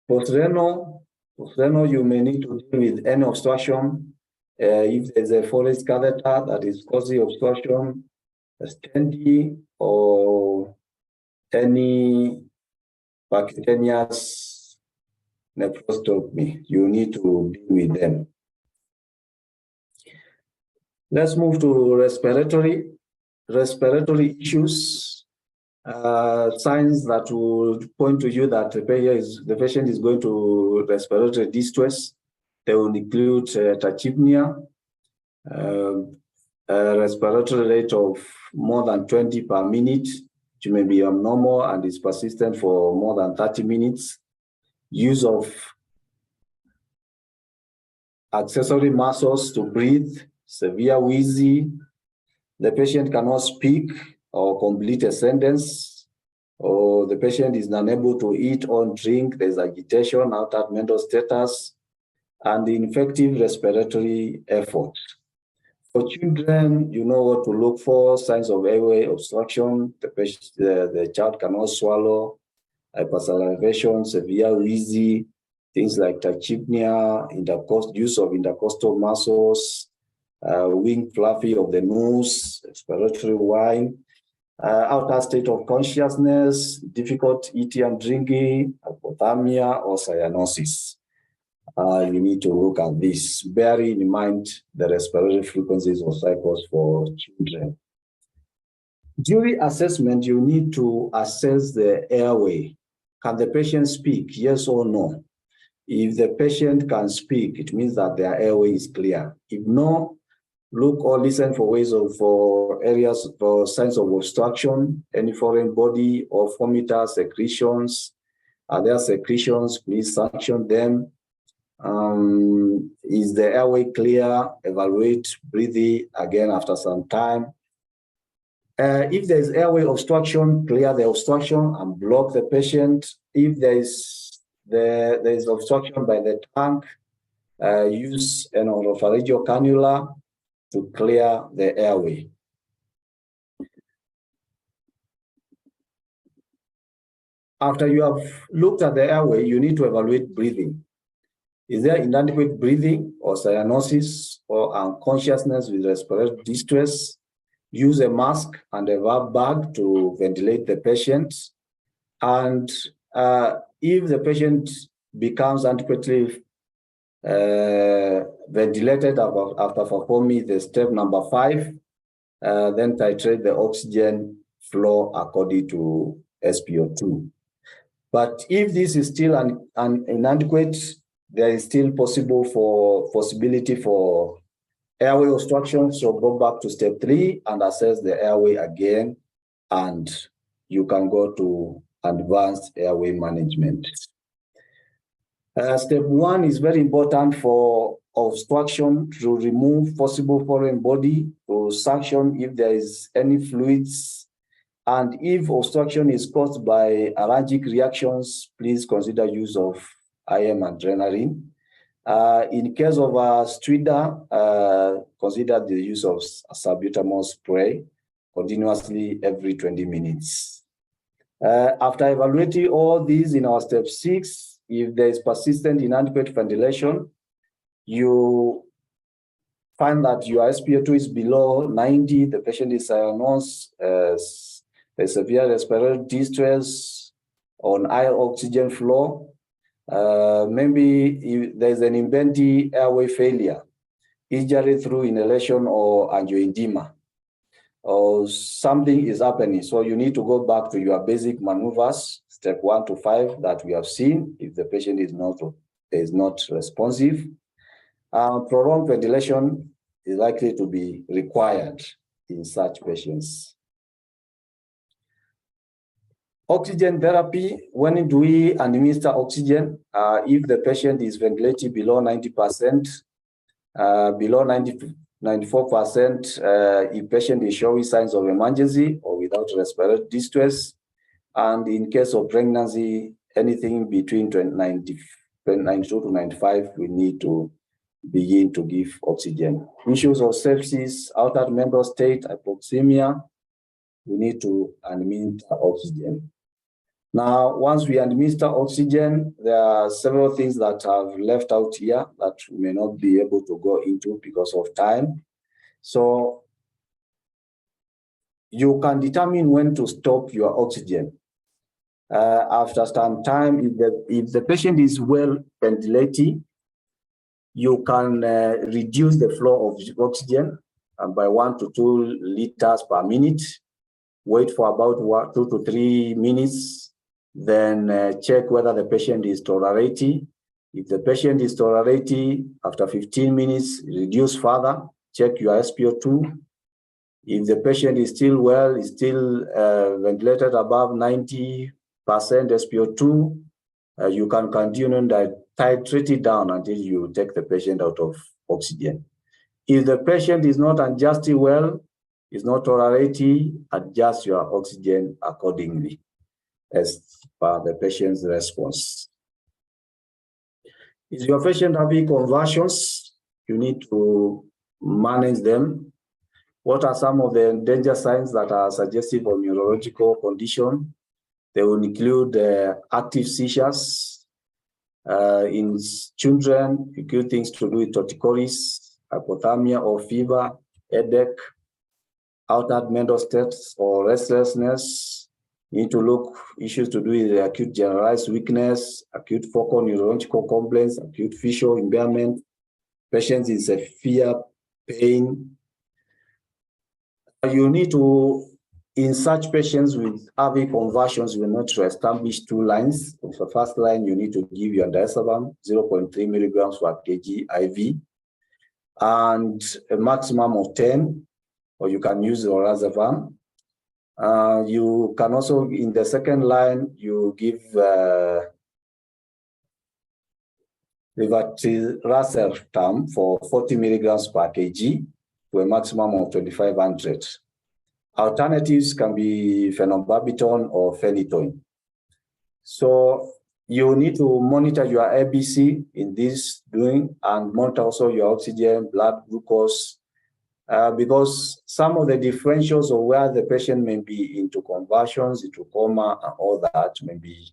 Post-renal, you may need to deal with any obstruction. If there's a forest catheter that is causing obstruction, a stenty, or any percutaneous nephrostomy, you need to deal with them. Let's move to respiratory issues. Signs that will point to you that the patient is going to respiratory distress. They will include tachypnea, a respiratory rate of more than 20 per minute, which may be abnormal and is persistent for more than 30 minutes. Use of accessory muscles to breathe, severe wheezy. The patient cannot speak or complete a sentence, or the patient is unable to eat or drink. There's agitation, altered mental status, and ineffective respiratory effort. For children, you know what to look for: signs of airway obstruction. The child cannot swallow, hypersalivation, severe wheezy, things like tachypnea, use of intercostal muscles, wing fluffy of the nose, respiratory whine, outer state of consciousness, difficult eating and drinking, hypothermia, or cyanosis. You need to look at this, bearing in mind the respiratory frequencies or cycles for children. During assessment, you need to assess the airway. Can the patient speak, yes or no? If the patient can speak, it means that their airway is clear. If no, look or listen for areas for signs of obstruction, any foreign body or vomitor, secretions. Are there secretions? Please sanction them. Is the airway clear? Evaluate breathing again after some time. If there is airway obstruction, clear the obstruction and block the patient. If there is obstruction by the tongue, use an oropharyngeal cannula to clear the airway. After you have looked at the airway, you need to evaluate breathing. Is there inadequate breathing or cyanosis or unconsciousness with respiratory distress? Use a mask and a valve bag to ventilate the patient. And if the patient becomes adequately ventilated after performing the step number 5, then titrate the oxygen flow according to SpO2. But if this is still inadequate, there is still possibility for airway obstruction. So go back to step 3 and assess the airway again, and you can go to advanced airway management. Step 1 is very important for obstruction, to remove possible foreign body, to suction if there is any fluids. And if obstruction is caused by allergic reactions, please consider use of IM adrenaline. In case of a stridor, consider the use of salbutamol spray continuously every 20 minutes. After evaluating all these in our step 6, if there is persistent inadequate ventilation, you find that your SpO2 is below 90, the patient is cyanosed, a severe respiratory distress on high oxygen flow. Maybe if there's an inventive airway failure, injury through inhalation or angioedema, or something is happening. So you need to go back to your basic maneuvers, step 1 to 5 that we have seen, if the patient is not responsive. Prolonged ventilation is likely to be required in such patients. Oxygen therapy, when do we administer oxygen? If the patient is ventilated below 90%, below 94%, if patient is showing signs of emergency or without respiratory distress, and in case of pregnancy, anything between 92 to 95, we need to begin to give oxygen. Issues of sepsis, altered mental state, hypoglycemia, we need to administer oxygen. Now, once we administer oxygen, there are several things that I've left out here that we may not be able to go into because of time. So you can determine when to stop your oxygen. After some time, if the patient is well ventilated, you can reduce the flow of oxygen by 1 to 2 liters per minute. Wait for about 2 to 3 minutes. Then check whether the patient is tolerating. If the patient is tolerating, after 15 minutes, reduce further. Check your SpO2. If the patient is still well, is still ventilated above 90% SpO2, you can continue to titrate it down until you take the patient out of oxygen. If the patient is not adjusting well, is not tolerating, adjust your oxygen accordingly as per the patient's response. Is your patient having convulsions? You need to manage them. What are some of the danger signs that are suggestive of neurological condition? They will include active seizures. In children, include things to do with torticollis, hypothermia or fever, headache, altered mental states or restlessness. You need to look issues to do with acute generalized weakness, acute focal neurological complaints, acute visual impairment, patients in severe pain. You need to, in such patients with having convulsions, you need to establish 2 lines. For the first line, you need to give your diazepam, 0.3 milligrams per kg IV, and a maximum of 10, or you can use lorazepam. You can also, in the second line, you give levetiracetam for 40 milligrams per kg to a maximum of 2,500. Alternatives can be phenobarbital or phenytoin. So you need to monitor your ABC in this doing, and monitor also your oxygen, blood glucose, because some of the differentials of where the patient may be into conversions, into coma, and all that, maybe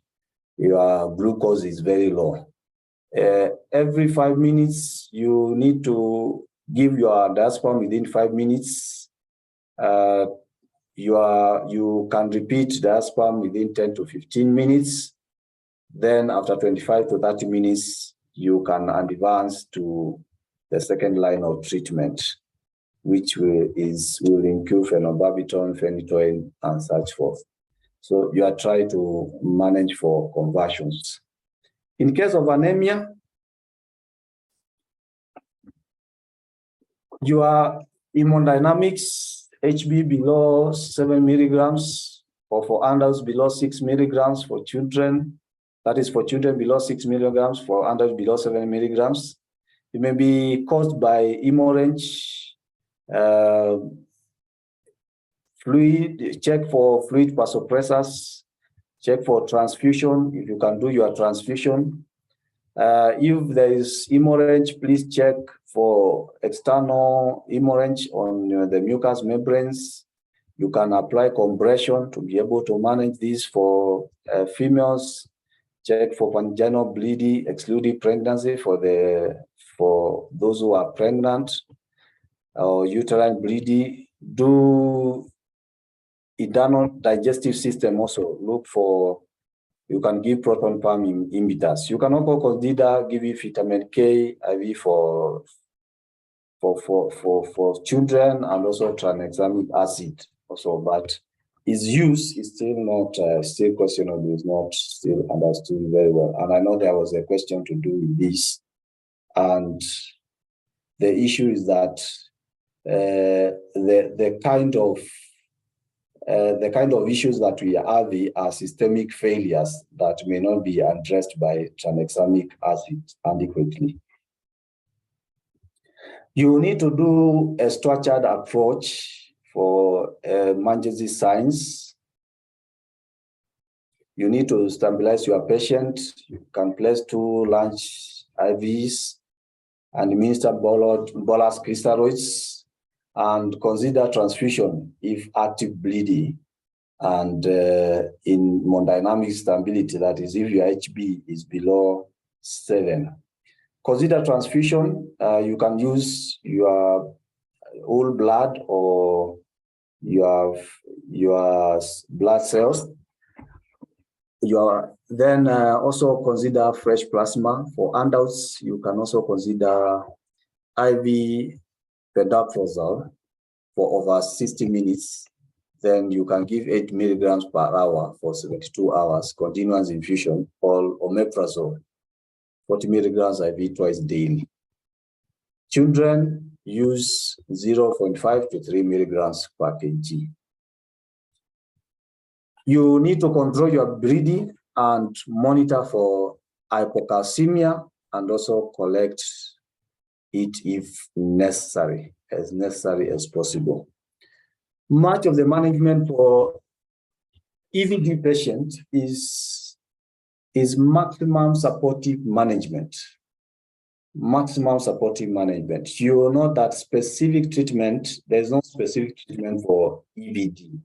your glucose is very low. Every 5 minutes, you need to give your diazepam within 5 minutes. You can repeat diazepam within 10 to 15 minutes. Then after 25 to 30 minutes, you can advance to the second line of treatment, which will include phenobarbital, phenytoin, and such forth. So you are trying to manage for conversions. In case of anemia, your hemodynamics, HB below 7 milligrams, or for adults below 6 milligrams for children. That is for children below 6 milligrams, for adults below 7 milligrams. It may be caused by hemorrhage, fluid, check for fluid vasopressors, check for transfusion, if you can do your transfusion. If there is hemorrhage, please check for external hemorrhage on the mucous membranes. You can apply compression to be able to manage this for females. Check for vaginal bleeding, excluding pregnancy for those who are pregnant, or uterine bleeding. Do internal digestive system also. Look for, you can give proton pump inhibitors. You can also consider giving vitamin K IV for children, and also tranexamic acid also, but its use is still not still questionable, is not still understood very well. And I know there was a question to do with this, and the issue is that the kind of issues that we have are systemic failures that may not be addressed by tranexamic acid adequately. You need to do a structured approach for emergency signs. You need to stabilize your patient. You can place 2 large IVs and administer bolus crystalloids, and consider transfusion if active bleeding, and in hemodynamic stability, that is if your HB is below 7. Consider transfusion. You can use your whole blood or your blood cells. Then also consider fresh plasma. For adults, you can also consider IV pedaprazole for over 60 minutes. Then you can give 8 milligrams per hour for 72 hours, continuous infusion, or omeprazole, 40 milligrams IV twice daily. Children use 0.5 to 3 milligrams per kg. You need to control your breathing and monitor for hypoglycemia, and also collect it if necessary, as necessary as possible. Much of the management for EVD patient is maximum supportive management. Maximum supportive management. You will know that specific treatment, there's no specific treatment for EVD.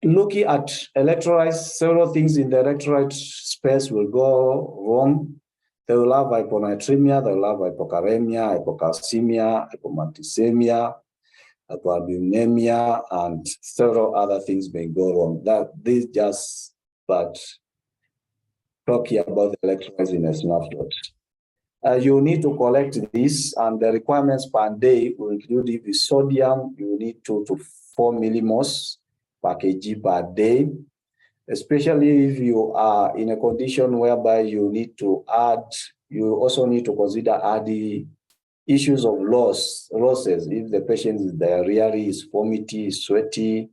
Looking at electrolytes, several things in the electrolyte space will go wrong. They will have hyponatremia, they will have hypokalemia, hypocalcemia, hypomagnesemia, hypoalbuminemia, and several other things may go wrong. This just but talking about the electrolytes in a snapshot. You need to collect this, and the requirements per day will include, if it's sodium, you need 2 to 4 millimoles per kg per day, especially if you are in a condition whereby you need to add, you also need to consider adding issues of losses. If the patient is diarrhea, is vomiting, is sweaty,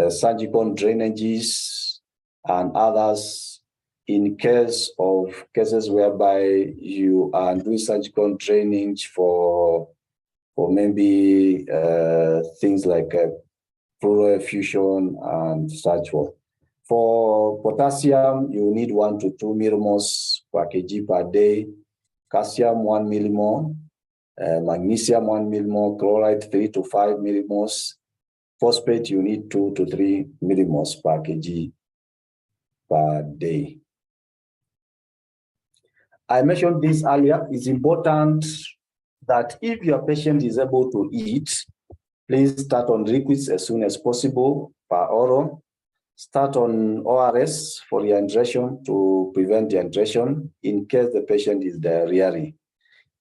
surgical drainages, and others. In case of cases whereby you are doing surgical drainage for maybe things like pleural effusion and such forth. For potassium, you need 1 to 2 millimoles per kg per day. Calcium, 1 millimole. Magnesium 1 millimole, chloride 3 to 5 millimoles, phosphate you need 2 to 3 millimoles per kg per day. I mentioned this earlier. It's important that if your patient is able to eat, please start on liquids as soon as possible per oral. Start on ORS for dehydration to prevent dehydration in case the patient is diarrhea.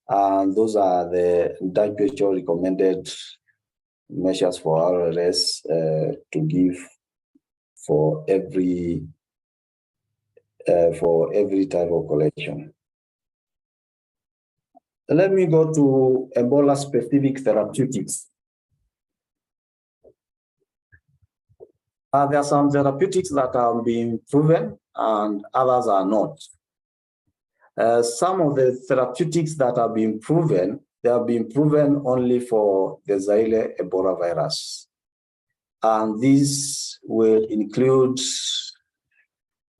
And those are the WHO recommended measures for ORS to give for every type of collection. Let me go to Ebola specific therapeutics. There are some therapeutics that are being proven and others are not. Some of the therapeutics that are being proven, they have been proven only for the Zaire Ebola virus. And this will include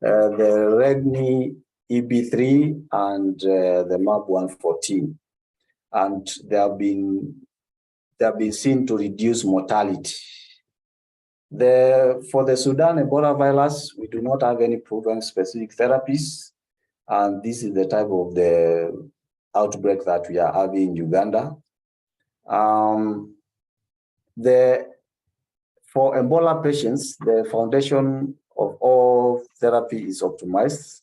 the Regni EB3 and the MAP114. And they have been seen to reduce mortality. For the Sudan Ebola virus, we do not have any proven specific therapies. And this is the type of the outbreak that we are having in Uganda. For Ebola patients, the foundation of all therapy is optimized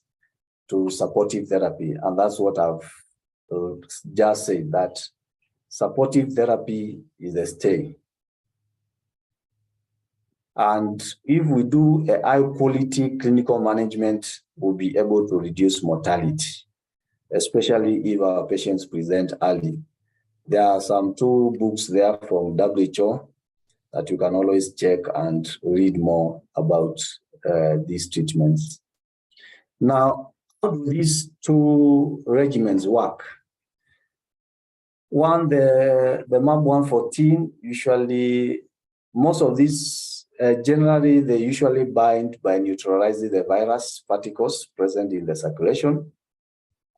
to supportive therapy. And that's what I've just said, that supportive therapy is a stay. And if we do a high quality clinical management, we'll be able to reduce mortality, especially if our patients present early. There are some 2 books there from WHO that you can always check and read more about these treatments. Now, how do these 2 regimens work? One, the MAP114, usually, most of these, generally, they usually bind by neutralizing the virus particles present in the circulation,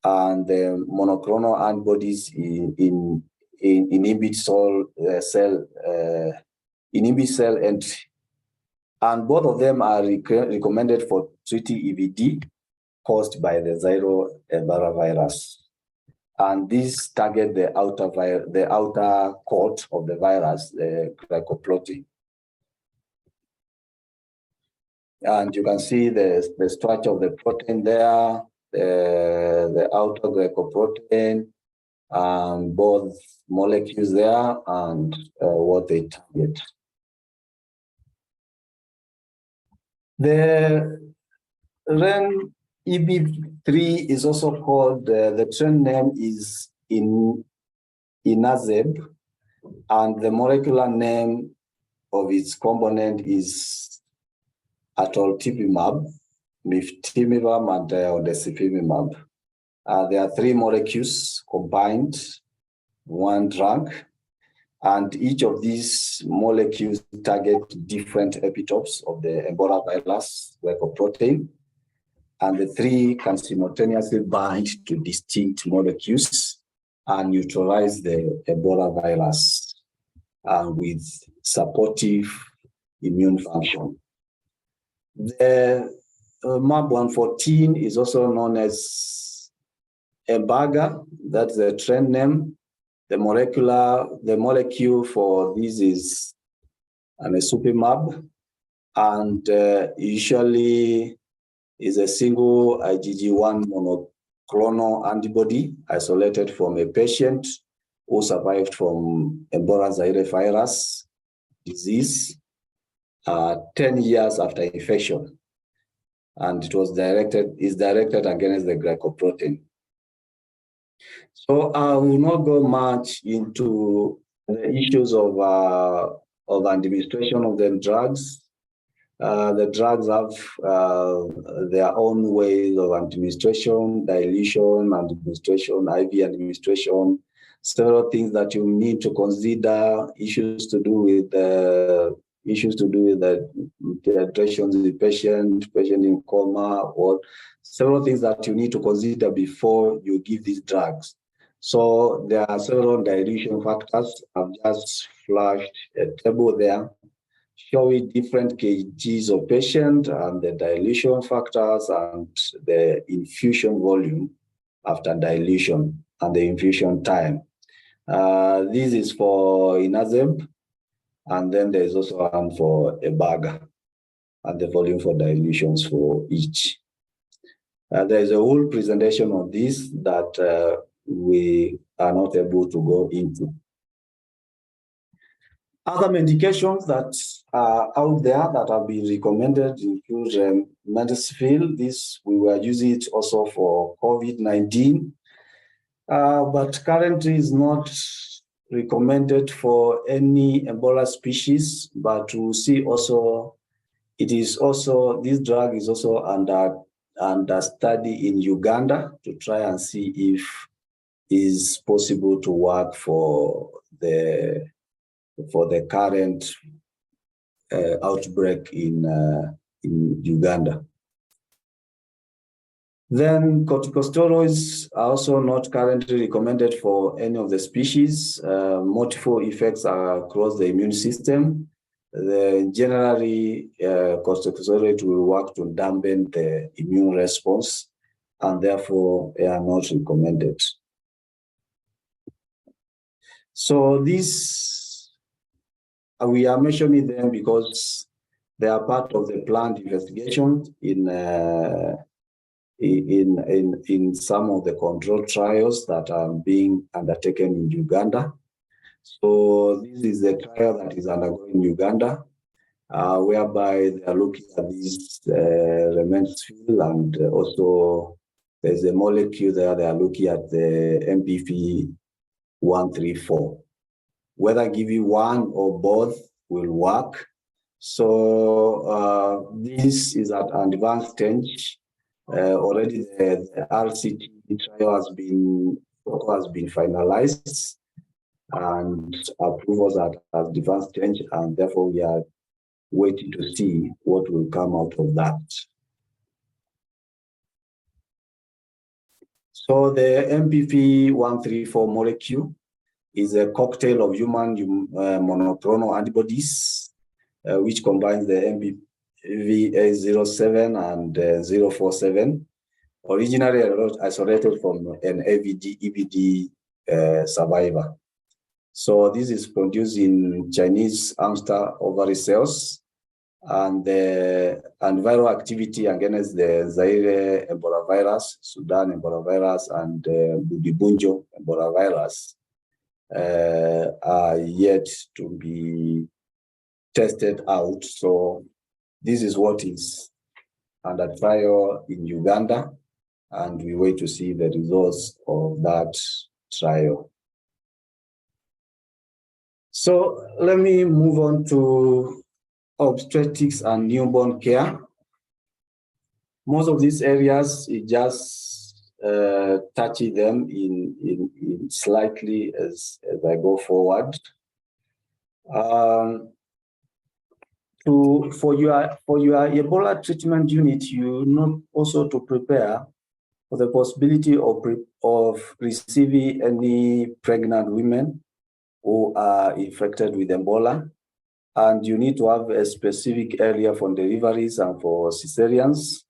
and the monoclonal antibodies inhibit cell entry. And both of them are recommended for treating EVD caused by the Zaire Ebola virus. And these target the outer coat of the virus, the glycoprotein. And you can see the structure of the protein there, the outer glycoprotein, both molecules there and what they target. The REN EB3 is also called, the trend name is inazeb, and the molecular name of its component is atoltibimab, miftimimab, and odesifimab. There are 3 molecules combined, 1 drug, and each of these molecules target different epitopes of the Ebola virus glycoprotein, and the 3 can simultaneously bind to distinct molecules and neutralize the Ebola virus with supportive immune function. The MAP114 is also known as Embaga, that's the trend name. The molecule for this is anesupimab, and usually is a single IgG1 monoclonal antibody isolated from a patient who survived from Ebola Zaire virus disease 10 years after infection. And it is directed against the glycoprotein. So I will not go much into the issues of administration of the drugs. The drugs have their own ways of administration, dilution, administration, IV administration, several things that you need to consider, issues to do with the dehydration of the patient in coma, or several things that you need to consider before you give these drugs. So there are several dilution factors. I've just flashed a table there showing different kgs of patient and the dilution factors and the infusion volume after dilution and the infusion time. This is for Inazem, and then there's also one for a bag and the volume for dilutions for each. There's a whole presentation of this that we are not able to go into. Other medications that are out there that have been recommended include Medicine. This we were using it also for COVID-19, but currently is not recommended for any Ebola species. But we see also it is also this drug is also under study in Uganda to try and see if it is possible to work for the current outbreak in Uganda. Then corticosteroids are also not currently recommended for any of the species. Multiple effects are across the immune system. Generally, corticosteroids will work to dampen the immune response, and therefore they are not recommended. So we are mentioning them because they are part of the planned investigation in some of the control trials that are being undertaken in Uganda. So this is a trial that is undergoing in Uganda, whereby they are looking at this remestemcel, and also there's a molecule there they are looking at the MPP134. Whether giving one or both will work. So this is at an advanced stage. Already the RCT trial has been finalized, and approvals are at advanced stage, and therefore we are waiting to see what will come out of that. So the MPP134 molecule is a cocktail of human monoclonal antibodies, which combines the MPV-A07 and 047, originally isolated from an EVD survivor. So this is produced in Chinese hamster ovary cells, and viral activity against the Zaire Ebola virus, Sudan Ebola virus, and Budibunjo Ebola virus are yet to be tested out. So this is what is under trial in Uganda, and we wait to see the results of that trial. So let me move on to obstetrics and newborn care. Most of these areas, it just touching them in slightly as I go forward. For your Ebola treatment unit, you need also to prepare for the possibility of receiving any pregnant women who are infected with Ebola, and you need to have a specific area for deliveries and for cesareans,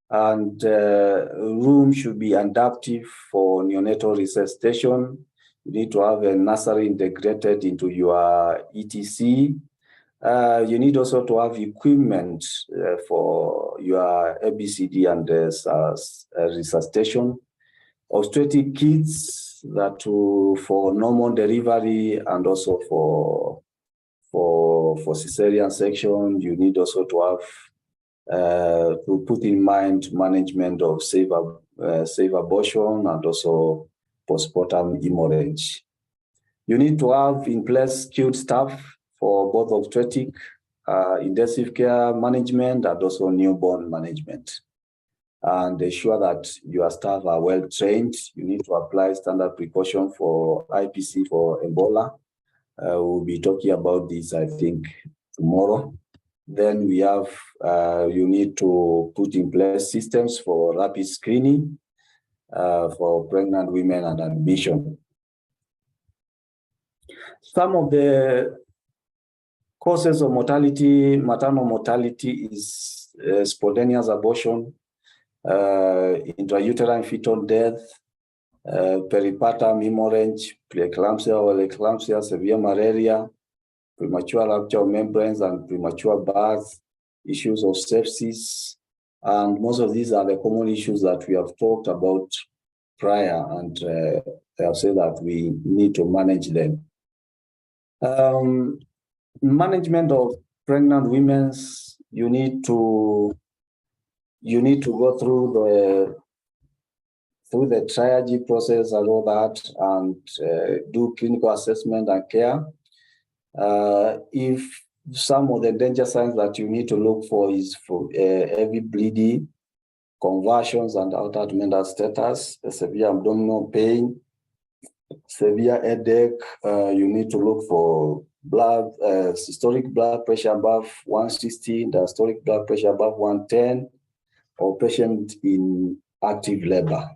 and room should be adaptive for neonatal resuscitation. You need to have a nursery integrated into your ETC. You need also to have equipment for your ABCD and resuscitation. Obstetric kits that for normal delivery and also for cesarean section. You need also to have to put in mind management of safe abortion and also postpartum hemorrhage. You need to have in place skilled staff for both obstetric, intensive care management, and also newborn management. And ensure that your staff are well trained. You need to apply standard precaution for IPC for Ebola. We'll be talking about this, I think, tomorrow. Then we have, you need to put in place systems for rapid screening. for pregnant women and admission. Some of the causes of mortality, maternal mortality, is spontaneous abortion, intrauterine fetal death, peripartum hemorrhage, preeclampsia or eclampsia, severe malaria, premature rupture of membranes and premature birth, issues of sepsis, and most of these are the common issues that we have talked about prior, and I have said that we need to manage them. Management of pregnant women, you need to go through the triage process and all that, and do clinical assessment and care. If some of the danger signs that you need to look for is for heavy bleeding, convulsions and altered mental status, severe abdominal pain, severe headache, you need to look for blood, systolic blood pressure above 160, diastolic blood pressure above 110, or patient in active labor.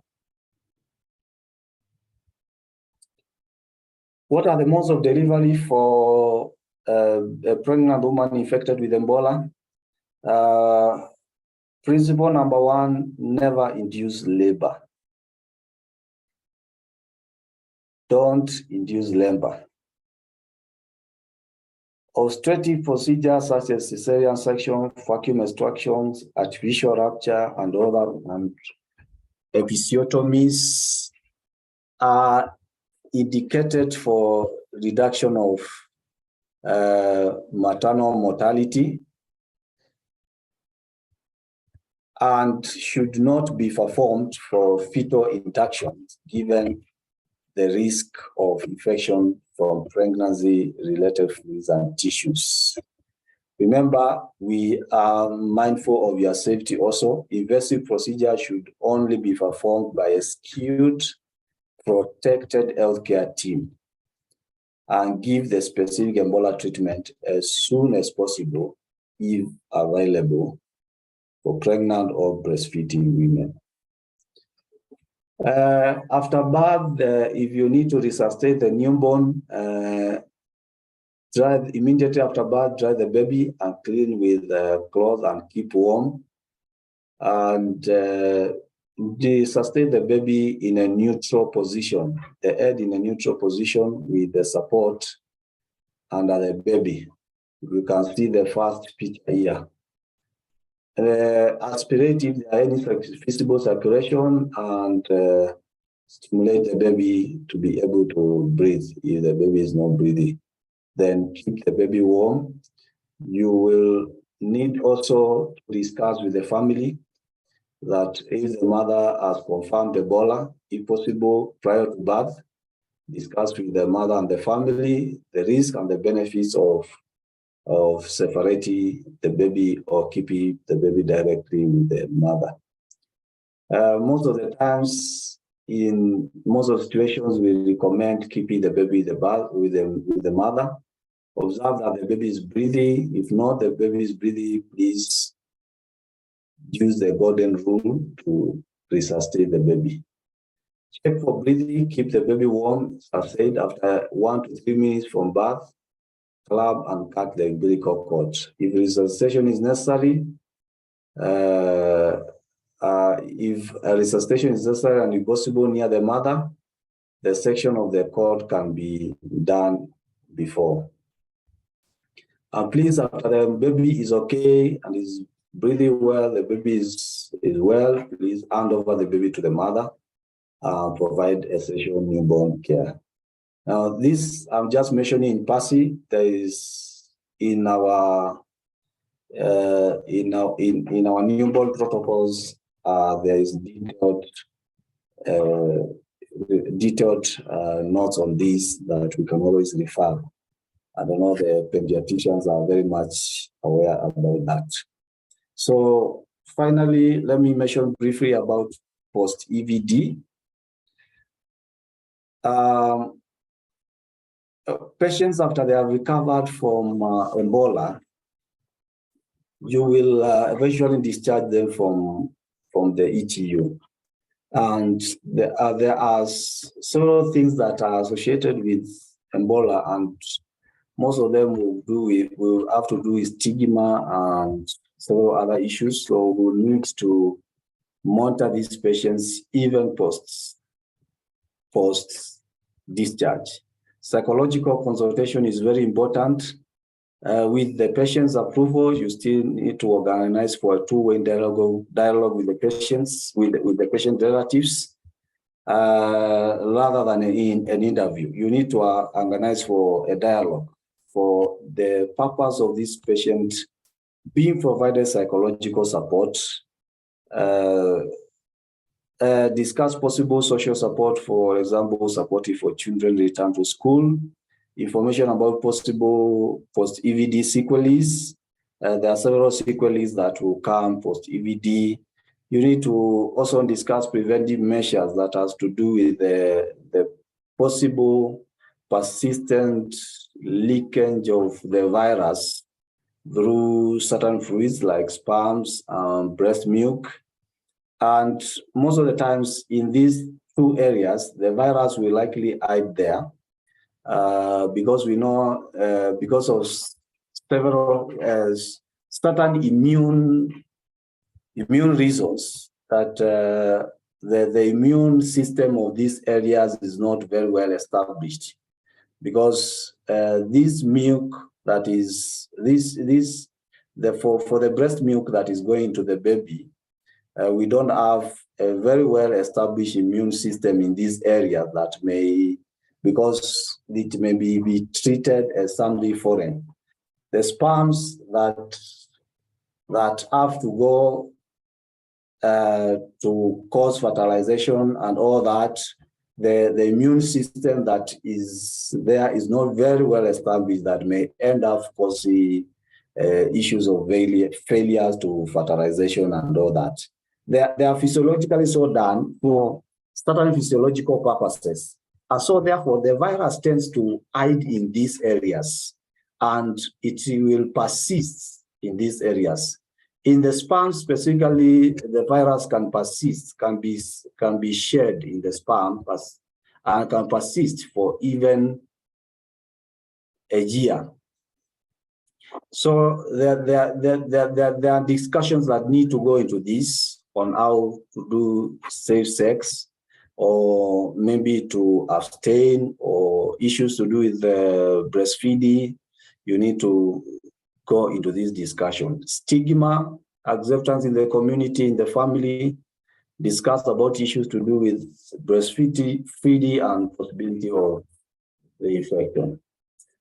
What are the modes of delivery for a pregnant woman infected with Ebola? Principle number one, never induce labor. Don't induce labor. Obstetric procedures such as cesarean section, vacuum extractions, artificial rupture, and other episiotomies are indicated for reduction of maternal mortality and should not be performed for fetal inductions, given the risk of infection from pregnancy-related fluids and tissues. Remember, we are mindful of your safety also. Invasive procedure should only be performed by a skilled, protected healthcare team and give the specific Ebola treatment as soon as possible, if available, for pregnant or breastfeeding women. After birth, if you need to resuscitate the newborn, immediately after birth, dry the baby and clean with cloth and keep warm. And resuscitate the baby in a neutral position, the head in a neutral position with the support under the baby. You can see the first picture here. Aspirate if there are any visible circulation and stimulate the baby to be able to breathe if the baby is not breathing. Then keep the baby warm. You will need also to discuss with the family that if the mother has confirmed Ebola, if possible, prior to birth, discuss with the mother and the family the risk and the benefits of separating the baby or keeping the baby directly with the mother. Most of the times, in most of the situations, we recommend keeping the baby with the mother. Observe that the baby is breathing. If not, the baby is breathing, please use the golden rule to resuscitate the baby. Check for breathing, keep the baby warm. As I said, after 1 to 3 minutes from birth, clap and cut the umbilical cord. If resuscitation is necessary, if a resuscitation is necessary and possible near the mother, the section of the cord can be done before. And please, after the baby is okay and is breathing well, the baby is well, please hand over the baby to the mother and provide essential newborn care. Now, this I'm just mentioning in passing. There is in our newborn protocols, there is detailed notes on this that we can always refer. I don't know, the pediatricians are very much aware about that. So finally, let me mention briefly about post-EVD. Patients, after they have recovered from Ebola, you will eventually discharge them from the ETU. And there are several things that are associated with Ebola, and most of them will have to do with stigma and several other issues. So we'll need to monitor these patients even post discharge. Psychological consultation is very important. With the patient's approval, you still need to organize for a two-way dialogue with the patients, with the patient relatives, rather than an interview. You need to organize for a dialogue for the purpose of this patient being provided psychological support, discuss possible social support, for example, supportive for children return to school, information about possible post-EVD sequelae. There are several sequelae that will come post-EVD. You need to also discuss preventive measures that has to do with the possible persistent leakage of the virus through certain fluids like sperms and breast milk. And most of the times in these two areas, the virus will likely hide there because we know because of several certain immune reasons that the immune system of these areas is not very well established, because this milk that is for the breast milk that is going to the baby, we don't have a very well established immune system in this area that may, because it may be treated as something foreign. The sperms that have to go to cause fertilization and all that, the immune system that is there is not very well established, that may end up causing issues of failures to fertilization and all that. They are physiologically so done for certain physiological purposes. And so therefore, the virus tends to hide in these areas, and it will persist in these areas. In the sperm specifically, the virus can persist, can be shed in the sperm, and can persist for even a year. So there are discussions that need to go into this on how to do safe sex, or maybe to abstain, or issues to do with the breastfeeding. You need to go into this discussion. Stigma, acceptance in the community, in the family, discuss about issues to do with breastfeeding and possibility of the infection.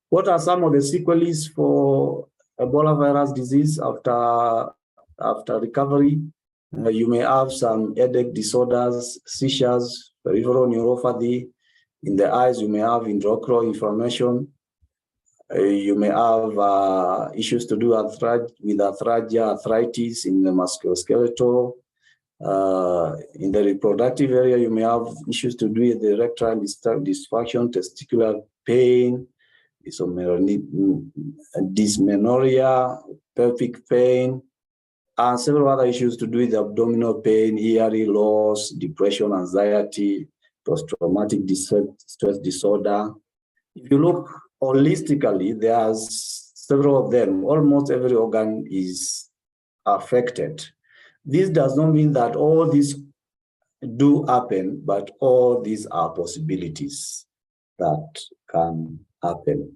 What are some of the sequelae for Ebola virus disease after recovery? You may have some headache disorders, seizures, peripheral neuropathy. In the eyes, you may have intraocular inflammation. You may have issues to do with arthralgia, arthritis in the musculoskeletal. In the reproductive area, you may have issues to do with the erectile dysfunction, testicular pain, dysmenorrhea, pelvic pain, and several other issues to do with abdominal pain, hearing loss, depression, anxiety, post-traumatic stress disorder. If you look holistically, there's several of them. Almost every organ is affected. This does not mean that all these do happen, but all these are possibilities that can happen.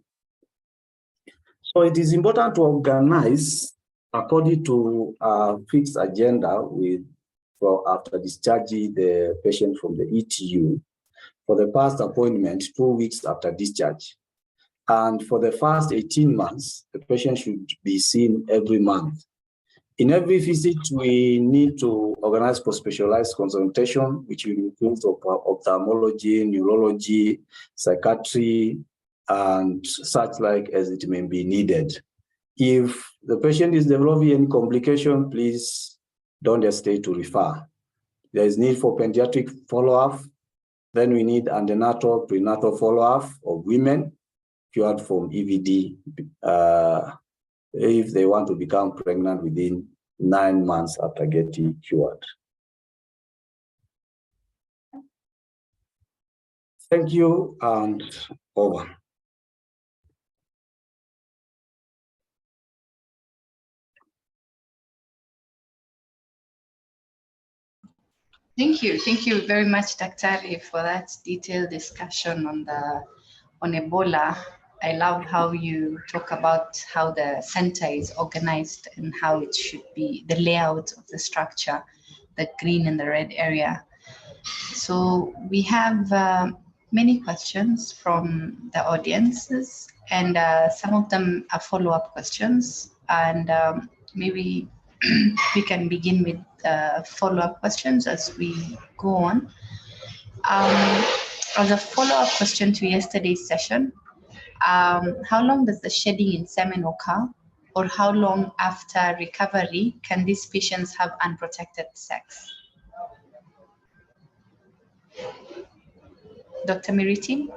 So it is important to organize according to a fixed agenda after discharging the patient from the ETU for the first appointment 2 weeks after discharge. And for the first 18 months, the patient should be seen every month. In every visit, we need to organize for specialized consultation, which will include ophthalmology, neurology, psychiatry, and such like as it may be needed. If the patient is developing any complication, please don't hesitate to refer. There is need for pediatric follow-up. Then we need antenatal, prenatal follow-up of women cured from EVD if they want to become pregnant within 9 months after getting cured. Thank you, and over. Thank you very much, Dr. for that detailed discussion on Ebola. I love how you talk about how the center is organized and how it should be, the layout of the structure, the green and the red area. So we have many questions from the audiences, and some of them are follow-up questions, and maybe we can begin with follow-up questions as we go on. As a follow-up question to yesterday's session, how long does the shedding in semen occur, or how long after recovery can these patients have unprotected sex? Dr. Miritim?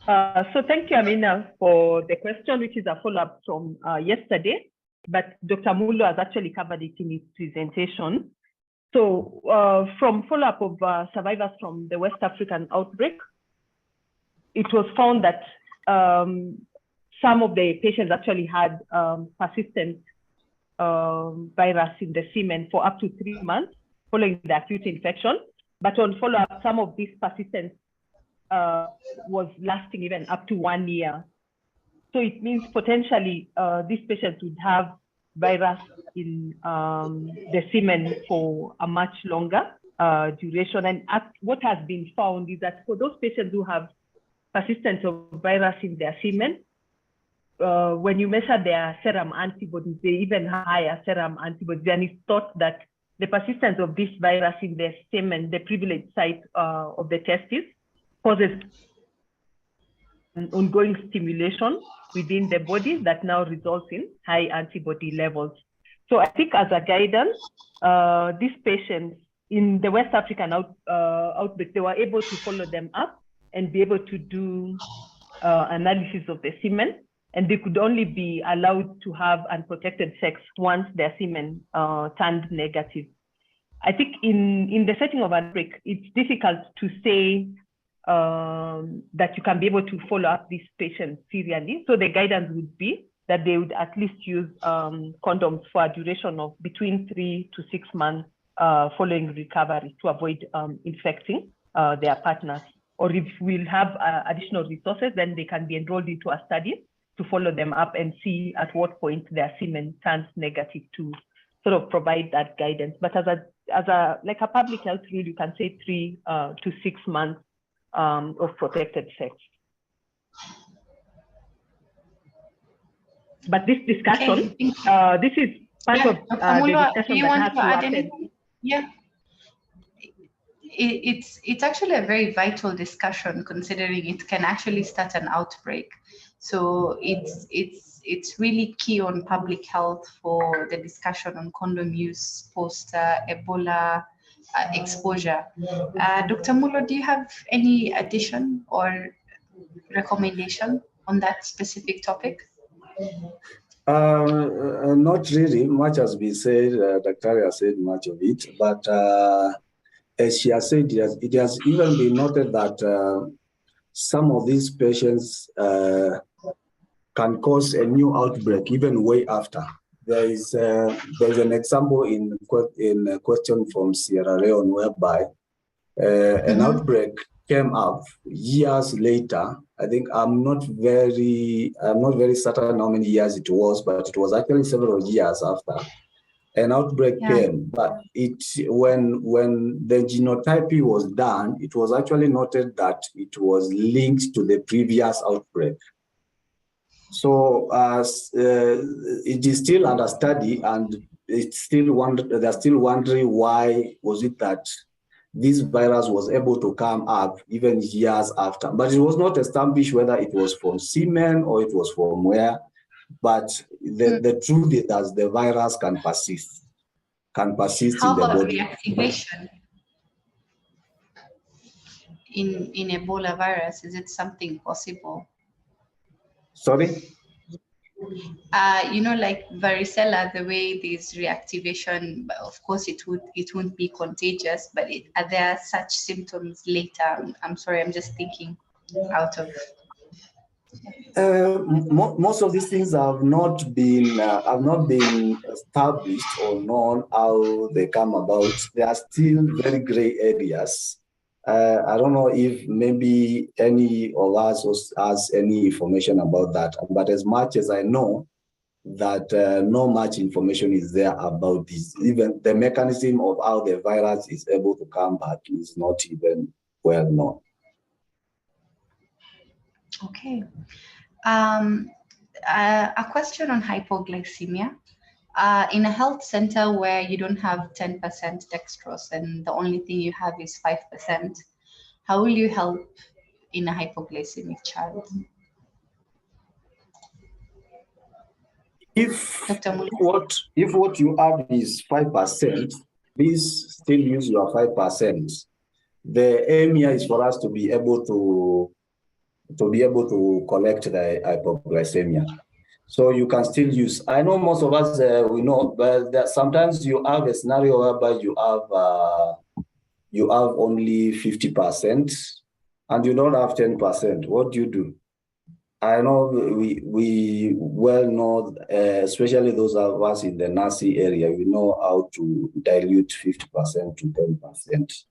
So thank you, Amina, for the question, which is a follow-up from yesterday, but Dr. Mulo has actually covered it in his presentation. So from follow-up of survivors from the West African outbreak, it was found that some of the patients actually had persistent virus in the semen for up to 3 months following the acute infection. But on follow-up, some of these persistence was lasting even up to 1 year. So it means potentially these patients would have virus in the semen for a much longer duration. And what has been found is that for those patients who have persistence of virus in their semen, when you measure their serum antibodies, they even higher serum antibodies, and it's thought that the persistence of this virus in the semen, the privileged site of the testis, causes an ongoing stimulation within the body that now results in high antibody levels. So I think as a guidance, these patients in the West African outbreak, they were able to follow them up and be able to do analysis of the semen, and they could only be allowed to have unprotected sex once their semen turned negative. I think in the setting of an outbreak, it's difficult to say that you can be able to follow up these patients serially. So the guidance would be that they would at least use condoms for a duration of between 3 to 6 months following recovery to avoid infecting their partners. Or if we'll have additional resources, then they can be enrolled into a study to follow them up and see at what point their semen turns negative to sort of provide that guidance. But as a like a public health rule, you can say 3 to 6 months of protected sex. But this discussion, this is part of the discussion that has to happen. Yeah, it's actually a very vital discussion, considering it can actually start an outbreak. So it's really key on public health for the discussion on condom use post Ebola exposure. Dr. Mulo, do you have any addition or recommendation on that specific topic? Not really. Much has been said. Dr. has said much of it, but as she has said, it has even been noted that some of these patients can cause a new outbreak even way after. There's an example in a question from Sierra Leone whereby an outbreak came up years later. I think I'm not very certain how many years it was, but it was actually several years after an outbreak came. But when the genotyping was done, it was actually noted that it was linked to the previous outbreak. So it is still under study, and they're still wondering why was it that this virus was able to come up even years after. But it was not established whether it was from semen or it was from where. But the truth is that the virus can persist in the body. How about reactivation in Ebola virus? Is it something possible? Sorry? Like varicella, the way there's reactivation, but of course it won't be contagious, but are there such symptoms later? I'm sorry, I'm just thinking out of. Most of these things have not been established or known how they come about. There are still very gray areas. I don't know if maybe any of us has any information about that, but as much as I know, that not much information is there about this. Even the mechanism of how the virus is able to come back is not even well known. Okay. A question on hypoglycemia. In a health center where you don't have 10% dextrose and the only thing you have is 5%, how will you help in a hypoglycemic child? If what you have is 5%, please still use your 5%. The aim here is for us to be able to collect the hypoglycemia. So you can still use. I know most of us we know, but sometimes you have a scenario whereby you have only 50% and you don't have 10%. What do you do? I know we well know, especially those of us in the nursing area, we know how to dilute 50% to 10%.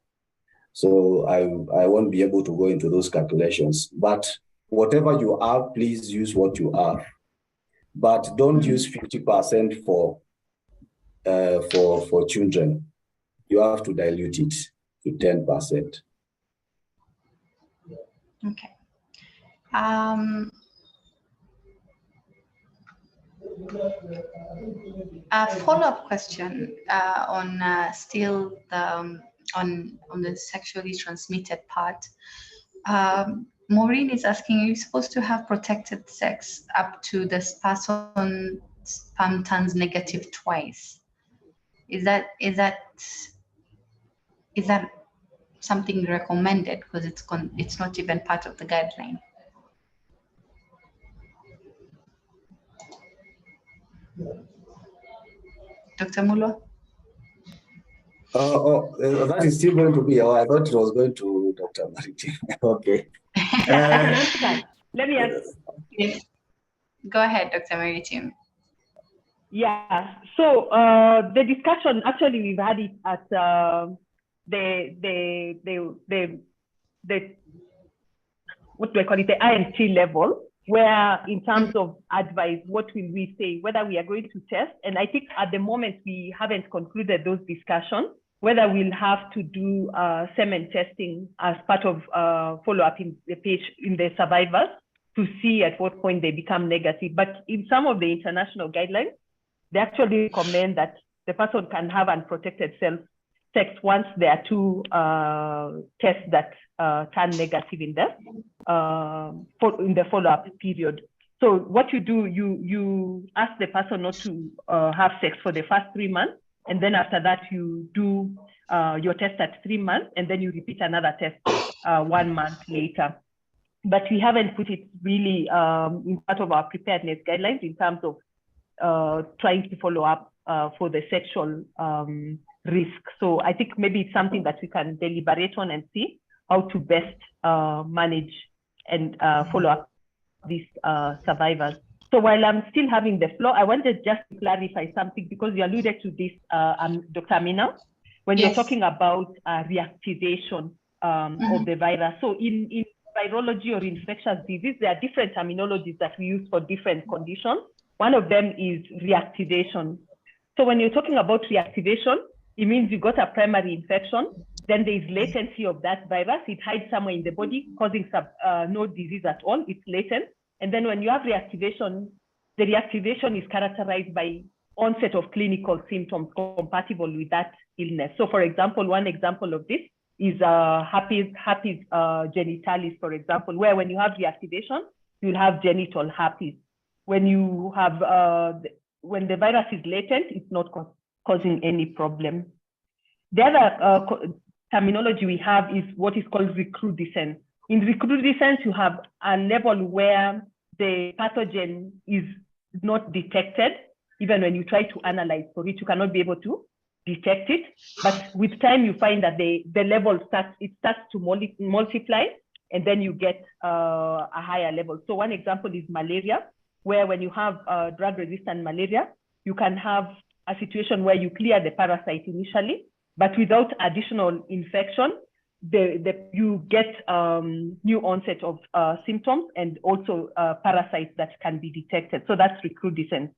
So I won't be able to go into those calculations. But whatever you have, please use what you have. But don't use 50% for children. You have to dilute it to 10%. Okay. A follow-up question on still on the sexually transmitted part. Maureen is asking, are you supposed to have protected sex up to the sperm turns negative twice? Is that something recommended, because it's not even part of the guideline? Dr. Mulo? That is still going to be. I thought it was going to Dr. Mariti. Okay. Let me ask. Yes. Go ahead, Dr. Mariti. Yeah. So the discussion, actually, we've had it at what do I call it, the IMT level, where in terms of advice, what will we say, whether we are going to test. And I think at the moment, we haven't concluded those discussions, whether we'll have to do semen testing as part of follow-up in the survivors to see at what point they become negative. But in some of the international guidelines, they actually recommend that the person can have unprotected sex once there are two tests that turn negative in the follow-up period. So what you do, you ask the person not to have sex for the first 3 months, and then after that you do your test at 3 months, and then you repeat another test 1 month later. But we haven't put it really in part of our preparedness guidelines in terms of trying to follow up for the sexual risk. So I think maybe it's something that we can deliberate on and see how to best manage and follow up these survivors. So while I'm still having the floor, I wanted just to clarify something, because you alluded to this, Dr. Amina, when you're talking about reactivation of the virus. So in virology or infectious disease, there are different terminologies that we use for different conditions. One of them is reactivation. So when you're talking about reactivation, it means you got a primary infection, then there is latency of that virus. It hides somewhere in the body, causing no disease at all. It's latent. And then when you have reactivation, the reactivation is characterized by onset of clinical symptoms compatible with that illness. So for example, one example of this is herpes genitalis, for example, where when you have reactivation, you'll have genital herpes. When you have, when the virus is latent, it's not causing any problem. The other terminology we have is what is called recrudescence. In recrudescence, you have a level where the pathogen is not detected. Even when you try to analyze for it, you cannot be able to detect it. But with time, you find that the level starts to multiply, and then you get a higher level. So one example is malaria, where when you have drug-resistant malaria, you can have a situation where you clear the parasite initially, but without additional infection, you get new onset of symptoms and also parasites that can be detected. So that's recrudescence.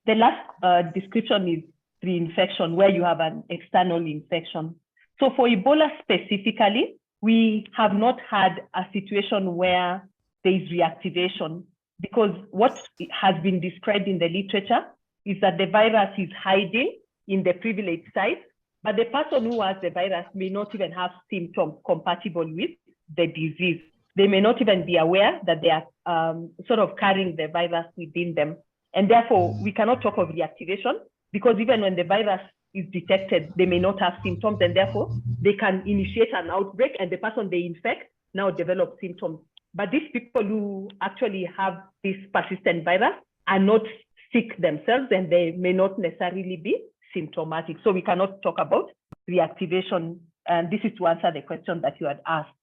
The last description is reinfection, where you have an external infection. So for Ebola specifically, we have not had a situation where there is reactivation, because what has been described in the literature is that the virus is hiding in the privileged site, but the person who has the virus may not even have symptoms compatible with the disease. They may not even be aware that they are sort of carrying the virus within them. And therefore, we cannot talk of reactivation, because even when the virus is detected, they may not have symptoms, and therefore they can initiate an outbreak, and the person they infect now develop symptoms. But these people who actually have this persistent virus are not sick themselves, and they may not necessarily be symptomatic. So we cannot talk about reactivation. And this is to answer the question that you had asked.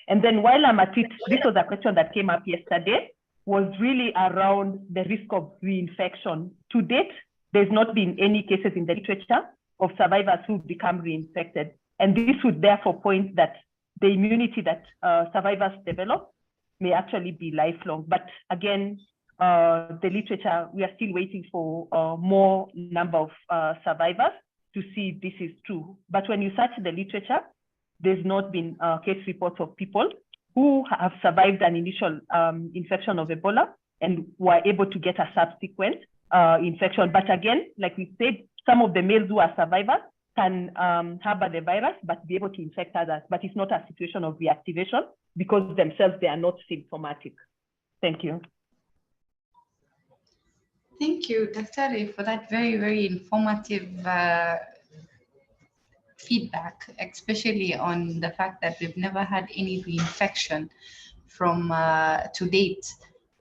And then while I'm at it, this was a question that came up yesterday, was really around the risk of reinfection. To date, there's not been any cases in the literature of survivors who've become reinfected. And this would therefore point that the immunity that survivors develop may actually be lifelong. But again, the literature, we are still waiting for more number of survivors to see if this is true. But when you search the literature, there's not been case reports of people who have survived an initial infection of Ebola and were able to get a subsequent infection. But again, like we said, some of the males who are survivors can harbor the virus, but be able to infect others. But it's not a situation of reactivation, because themselves, they are not symptomatic. Thank you. Thank you, Dr. for that very, very informative feedback, especially on the fact that we've never had any reinfection from to date.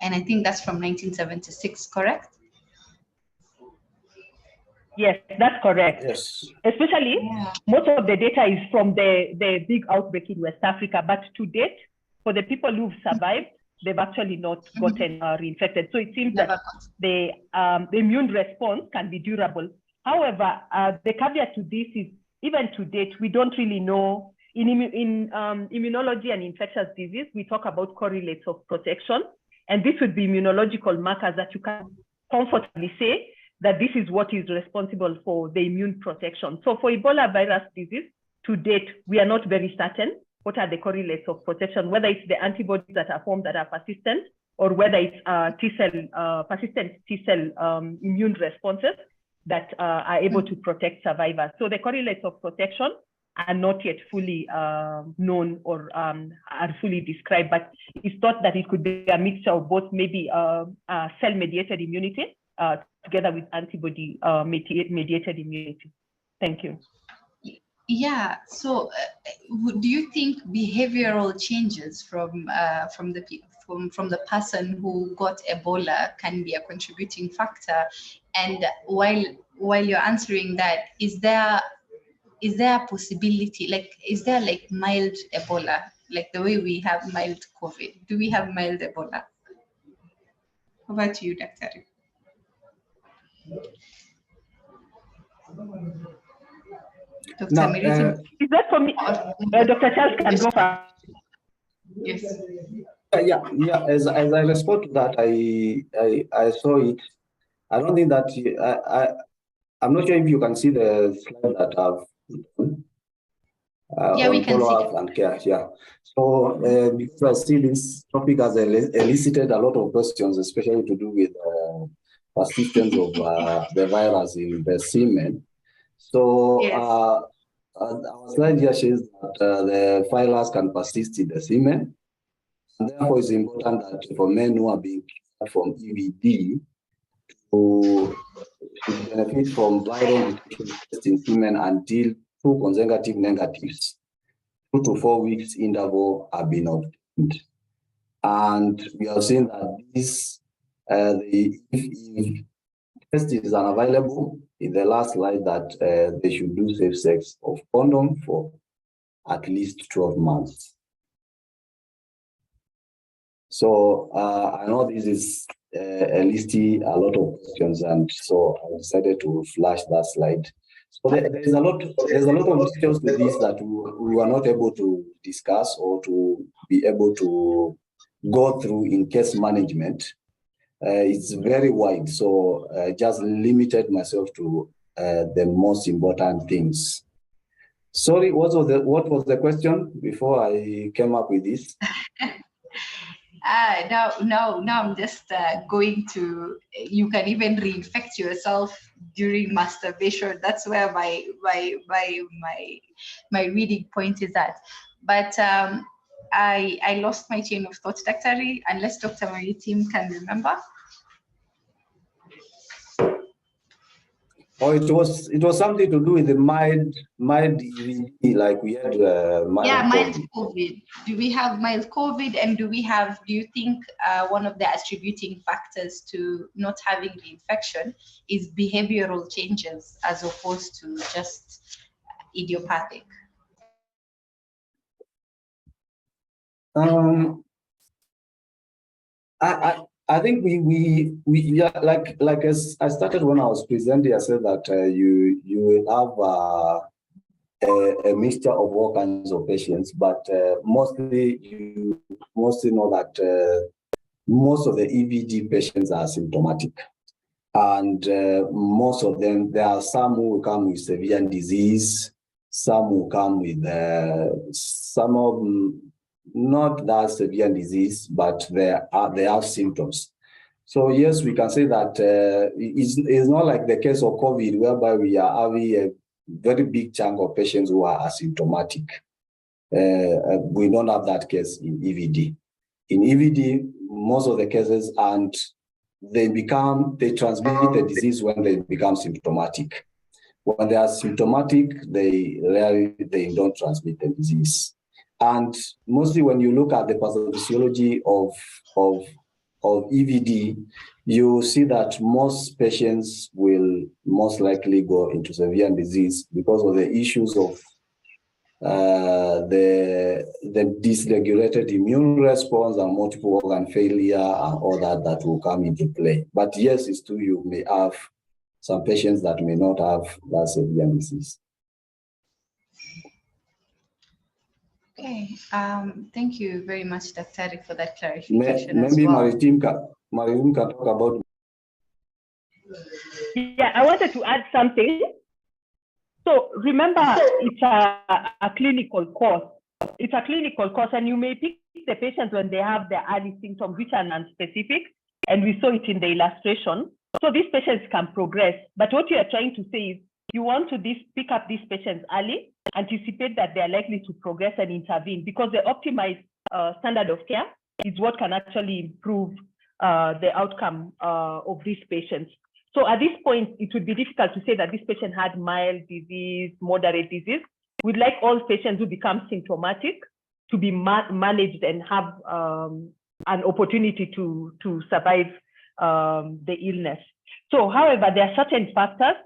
And I think that's from 1976, correct? Yes, that's correct. Yes. Especially, most of the data is from the big outbreak in West Africa, but to date, for the people who've survived, they've actually not gotten reinfected. So it seems that the immune response can be durable. However, the caveat to this is, even to date, we don't really know. In immunology and infectious disease, we talk about correlates of protection. And this would be immunological markers that you can comfortably say that this is what is responsible for the immune protection. So for Ebola virus disease, to date, we are not very certain what are the correlates of protection, whether it's the antibodies that are formed that are persistent, or whether it's persistent T-cell immune responses that are able to protect survivors. So the correlates of protection are not yet fully known or are fully described, but it's thought that it could be a mixture of both, maybe cell-mediated immunity together with antibody-mediated immunity. Thank you. Yeah, so do you think behavioral changes from the person who got Ebola can be a contributing factor? And while you're answering that, is there a possibility, like, is there like mild Ebola, like the way we have mild COVID? Do we have mild Ebola? Over to you, Dr. Now, is that for me? Dr. Charles can go first. Yes. Yeah. As I respond to that, I saw it. I don't think that I'm not sure if you can see the slide that I've yeah, we can see follow-up and care. Yeah. So because I see this topic has elicited a lot of questions, especially to do with persistence of the virus in the semen. So yes. Our slide here shows that the virus can persist in the semen. And therefore, it's important that for men who are being cured from EVD to benefit from viral detection test in semen until 2 consecutive negatives, 2 to 4 weeks interval have been obtained. And we have seen that this If test is unavailable, in the last slide that they should do safe sex of condom for at least 12 months. So I know this is listing a lot of questions, and so I decided to flash that slide. So there's a lot of details to this that we were not able to discuss or to be able to go through in case management. It's very wide, so I just limited myself to the most important things. Sorry, what was the question before I came up with this? Now I'm just going to, you can even reinfect yourself during masturbation. That's where my reading point is at. But I lost my chain of thought, Dr. Lee, unless Dr. Maritim can remember. Oh, it was something to do with the mild EVD, like we had mild COVID. Do we have mild COVID, and do you think one of the attributing factors to not having the infection is behavioral changes as opposed to just idiopathic? I think we yeah, like as I started when I was presenting, I said that you will have a mixture of all kinds of patients, but mostly know that most of the EVD patients are symptomatic, and most of them, there are some who will come with severe disease, some will come with some of them not that severe disease, but they have symptoms. So yes, we can say that it's not like the case of COVID, whereby we are having a very big chunk of patients who are asymptomatic. We don't have that case in EVD. In EVD, most of the cases, and they transmit the disease when they become symptomatic. When they are symptomatic, they don't transmit the disease. And mostly when you look at the pathophysiology of EVD, you see that most patients will most likely go into severe disease because of the issues of the dysregulated immune response and multiple organ failure and all that will come into play. But yes, it's true, you may have some patients that may not have that severe disease. Okay, thank you very much, Dr. Rick, for that clarification. Maybe as well. Maritim can talk about. Yeah, I wanted to add something. So remember, it's a clinical course. It's a clinical course, and you may pick the patients when they have the early symptoms, which are non-specific, and we saw it in the illustration. So these patients can progress, but what you are trying to say is you want to pick up these patients early, anticipate that they are likely to progress and intervene, because the optimized standard of care is what can actually improve the outcome of these patients. So at this point, it would be difficult to say that this patient had mild disease, moderate disease. We'd like all patients who become symptomatic to be managed and have an opportunity to survive the illness. So, however, there are certain factors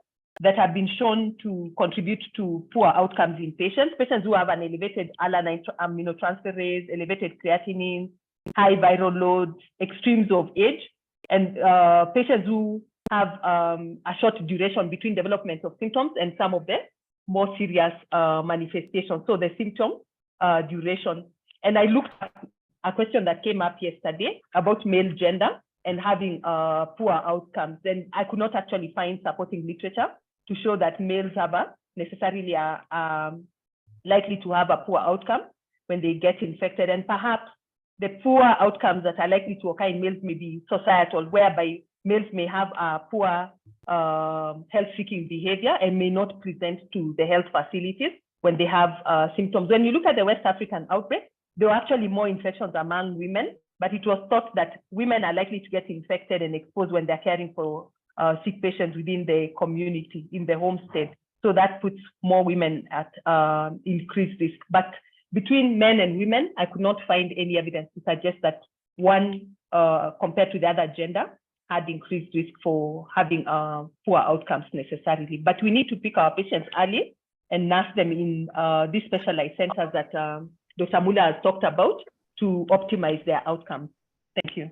that have been shown to contribute to poor outcomes in patients who have an elevated alanine aminotransferase, elevated creatinine, high viral loads, extremes of age, and patients who have a short duration between development of symptoms and some of the more serious manifestations. So the symptom duration. And I looked at a question that came up yesterday about male gender and having poor outcomes. And I could not actually find supporting literature to show that males have necessarily are likely to have a poor outcome when they get infected. And perhaps the poor outcomes that are likely to occur in males may be societal, whereby males may have a poor health-seeking behavior and may not present to the health facilities when they have symptoms. When you look at the West African outbreak, there were actually more infections among women, but it was thought that women are likely to get infected and exposed when they're caring for sick patients within the community, in the homestead. So that puts more women at increased risk. But between men and women, I could not find any evidence to suggest that one compared to the other gender had increased risk for having poor outcomes necessarily. But we need to pick our patients early and nurse them in these specialized centers that Dr. Mula has talked about to optimize their outcomes. Thank you.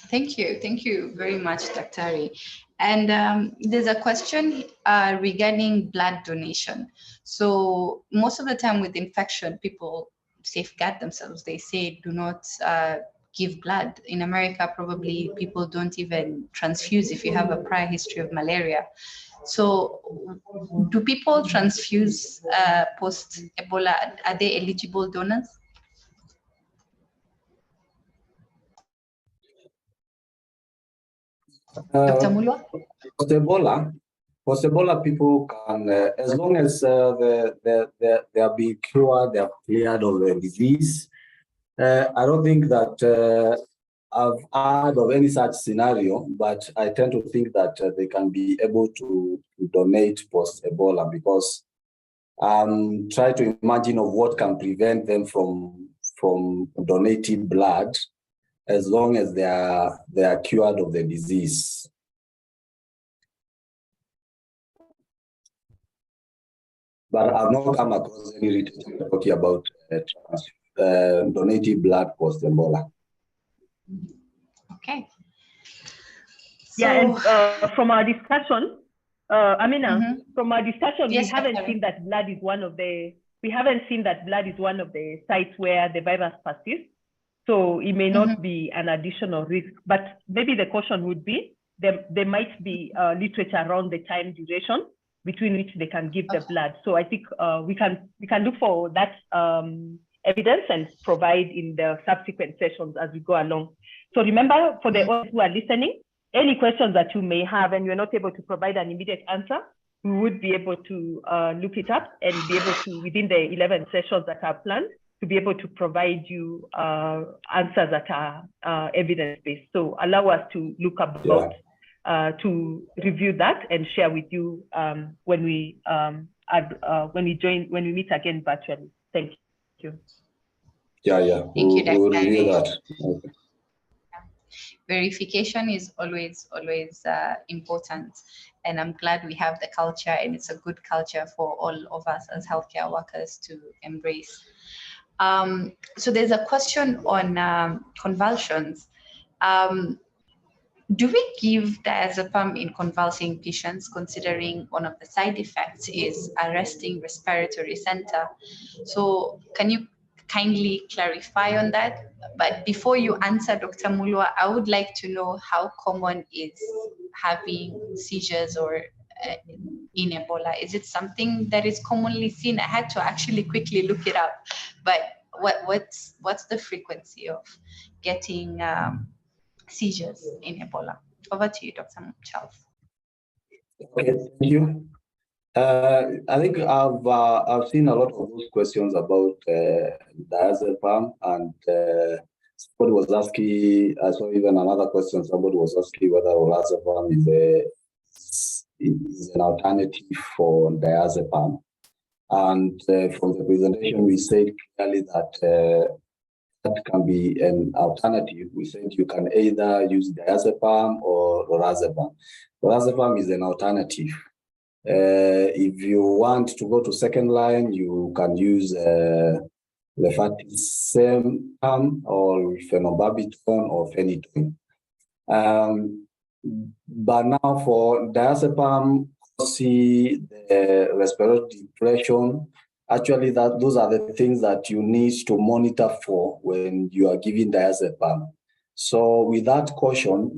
Thank you. Thank you very much, Dr. And there's a question regarding blood donation. So most of the time with infection, people safeguard themselves. They say, do not give blood. In America, probably people don't even transfuse if you have a prior history of malaria. So do people transfuse post-Ebola? Are they eligible donors? Dr. Mulwa? Post-Ebola people can, as long as they are being cured, they are cleared of the disease. I don't think that I've heard of any such scenario, but I tend to think that they can be able to donate post-Ebola, because try to imagine of what can prevent them from donating blood, as long as they are cured of the disease. But I've not come across any literature talking about donating blood post-Ebola. Okay. Yeah, and from our discussion, Amina, from our discussion, yes, we haven't seen that blood is one of the sites where the virus persists. So it may not be an additional risk, but maybe the caution would be there might be literature around the time duration between which they can give the blood. So I think we can look for that evidence and provide in the subsequent sessions as we go along. So remember, for the audience who are listening, any questions that you may have and you're not able to provide an immediate answer, we would be able to look it up and be able to, within the 11 sessions that are planned, to be able to provide you answers that are evidence-based. So allow us to look up to review that and share with you when we meet again virtually. Thank you. Yeah. Thank you, Dr. We'll review that. Okay. Verification is always important, and I'm glad we have the culture, and it's a good culture for all of us as healthcare workers to embrace. So there's a question on convulsions. Do we give diazepam in convulsing patients, considering one of the side effects is arresting respiratory center? So can you kindly clarify on that? But before you answer, Dr. Mulwa, I would like to know how common is having seizures or in Ebola. Is it something that is commonly seen? I had to actually quickly look it up, but what's the frequency of getting seizures in Ebola? Over to you, Dr. Charles. Okay, thank you. I think I've seen a lot of those questions about diazepam, and somebody was asking. I saw even another question. Somebody was asking whether diazepam is an alternative for diazepam. And from the presentation, we said clearly that that can be an alternative. We said you can either use diazepam or lorazepam. Lorazepam is an alternative. If you want to go to second line, you can use lefatisem or phenobarbital or phenytoin. But now for diazepam, see the respiratory depression. Actually, those are the things that you need to monitor for when you are giving diazepam. So with that caution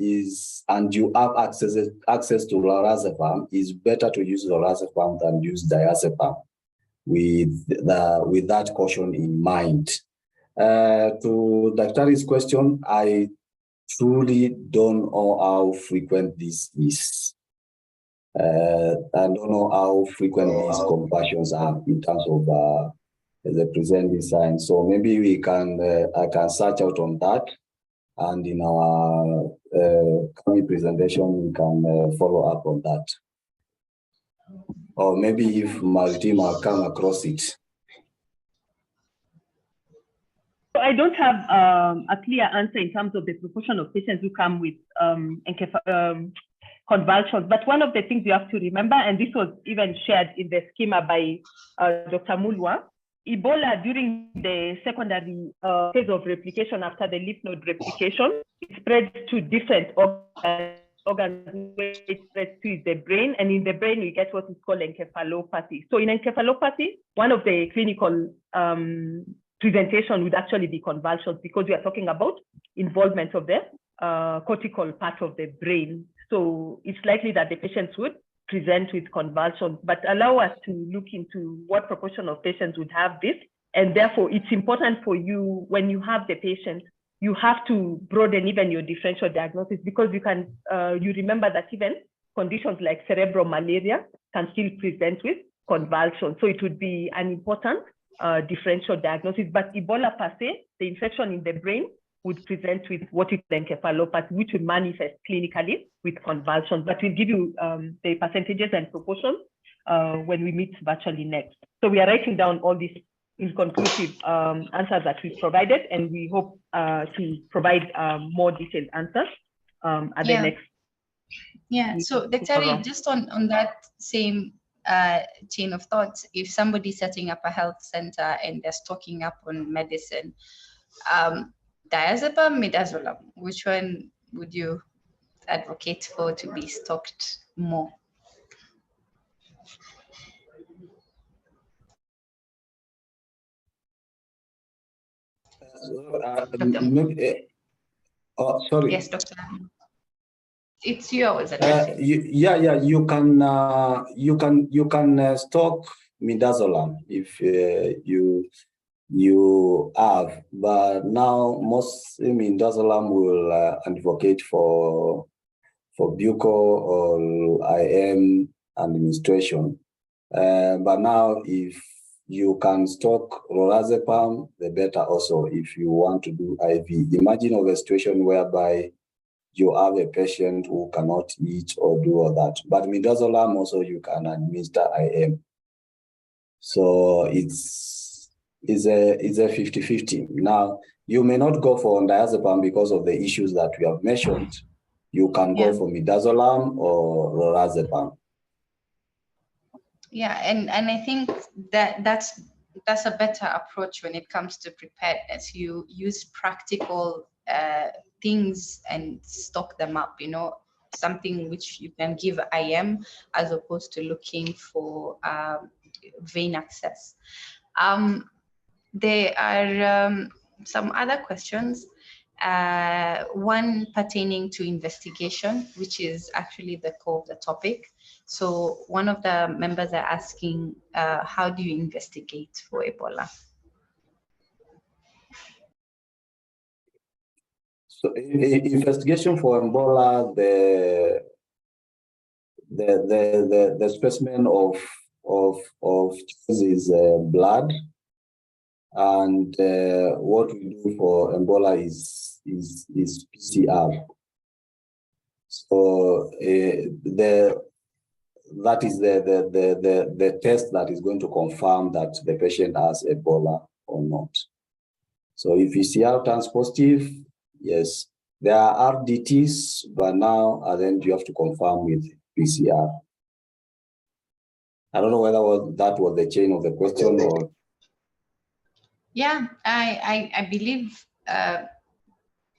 and you have access to lorazepam, it's better to use lorazepam than use diazepam with that caution in mind. To Dr.'s question, I truly don't know how frequent this is. I don't know how frequent these conversions are in terms of the presenting signs. So maybe we can I can search out on that, and in our coming presentation we can follow up on that. Or maybe if my team will come across it. I don't have a clear answer in terms of the proportion of patients who come with convulsions. But one of the things you have to remember, and this was even shared in the schema by Dr. Mulwa, Ebola during the secondary phase of replication after the lymph node replication, it spreads to different organs where it spreads to the brain, and in the brain we get what is called encephalopathy. So in encephalopathy, one of the clinical presentation would actually be convulsions, because we are talking about involvement of the cortical part of the brain. So it's likely that the patients would present with convulsions, but allow us to look into what proportion of patients would have this. And therefore, it's important for you, when you have the patient, you have to broaden even your differential diagnosis, because you can, you remember that even conditions like cerebral malaria can still present with convulsions. So it would be an important differential diagnosis. But Ebola per se, the infection in the brain, would present with what is encephalopathy, which will manifest clinically with convulsions. But we'll give you the percentages and proportions when we meet virtually next. So we are writing down all these inconclusive answers that we've provided, and we hope to provide more detailed answers at the next. Yeah, so Dr. just on that same chain of thoughts, if somebody's setting up a health center and they're stocking up on medicine, diazepam, midazolam, which one would you advocate for to be stocked more? Sorry. Yes, Doctor. It's you I was addressing. You can stock midazolam if you have, but now most midazolam will advocate for buccal or IM administration. But now, if you can stock lorazepam, the better also if you want to do IV. Imagine of a situation whereby you have a patient who cannot eat or do all that. But midazolam also you can administer IM. So it's a 50-50. Now, you may not go for diazepam because of the issues that we have mentioned. You can go for midazolam or lorazepam. Yeah, and I think that's a better approach when it comes to preparedness. You use practical things and stock them up, you know, something which you can give IM as opposed to looking for vein access. There are some other questions, one pertaining to investigation, which is actually the core of the topic. So one of the members are asking, how do you investigate for Ebola? So investigation for Ebola, the specimen of is blood, and what we do for Ebola is PCR. So that is the test that is going to confirm that the patient has Ebola or not. So if PCR turns positive, yes, there are RDTs, but now then you have to confirm with PCR. I don't know whether that was the chain of the question or. Yeah, I believe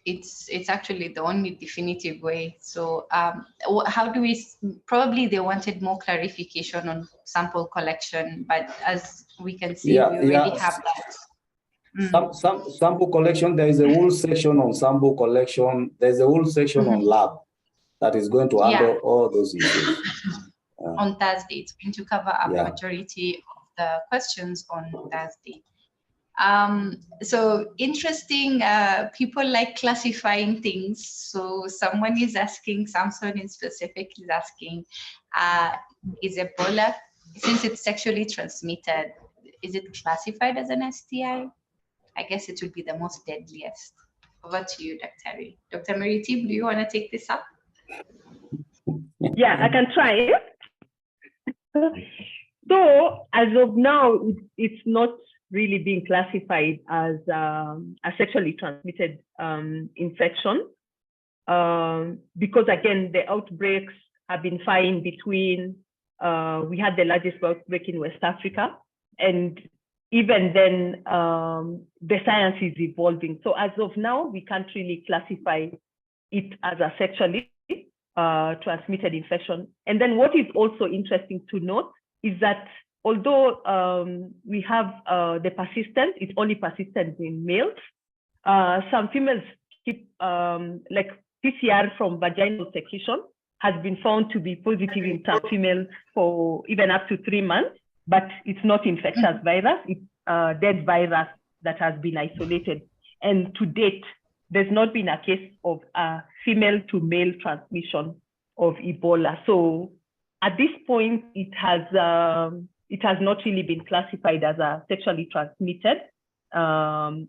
it's actually the only definitive way. So how do we, probably they wanted more clarification on sample collection, but as we can see, we already have that. Some sample collection, there is a whole section on sample collection. There's a whole section on lab that is going to handle all those issues. On Thursday, it's going to cover a majority of the questions on Thursday. So interesting, people like classifying things. So someone is asking, Samson in specific is asking, is Ebola, since it's sexually transmitted, is it classified as an STI? I guess it would be the most deadliest. Over to you, Dr. Ray. Dr. Maritim, do you want to take this up? Yeah, I can try. So as of now, it's not really being classified as a sexually transmitted infection because, again, the outbreaks have been fine between, we had the largest outbreak in West Africa, and even then, the science is evolving. So as of now, we can't really classify it as a sexually transmitted infection. And then what is also interesting to note is that although we have the persistence, it's only persistent in males. Some females keep, like PCR from vaginal secretion has been found to be positive in some females for even up to 3 months, but it's not infectious virus, it's a dead virus that has been isolated. And to date, there's not been a case of a female to male transmission of Ebola. So at this point, it has not really been classified as a sexually transmitted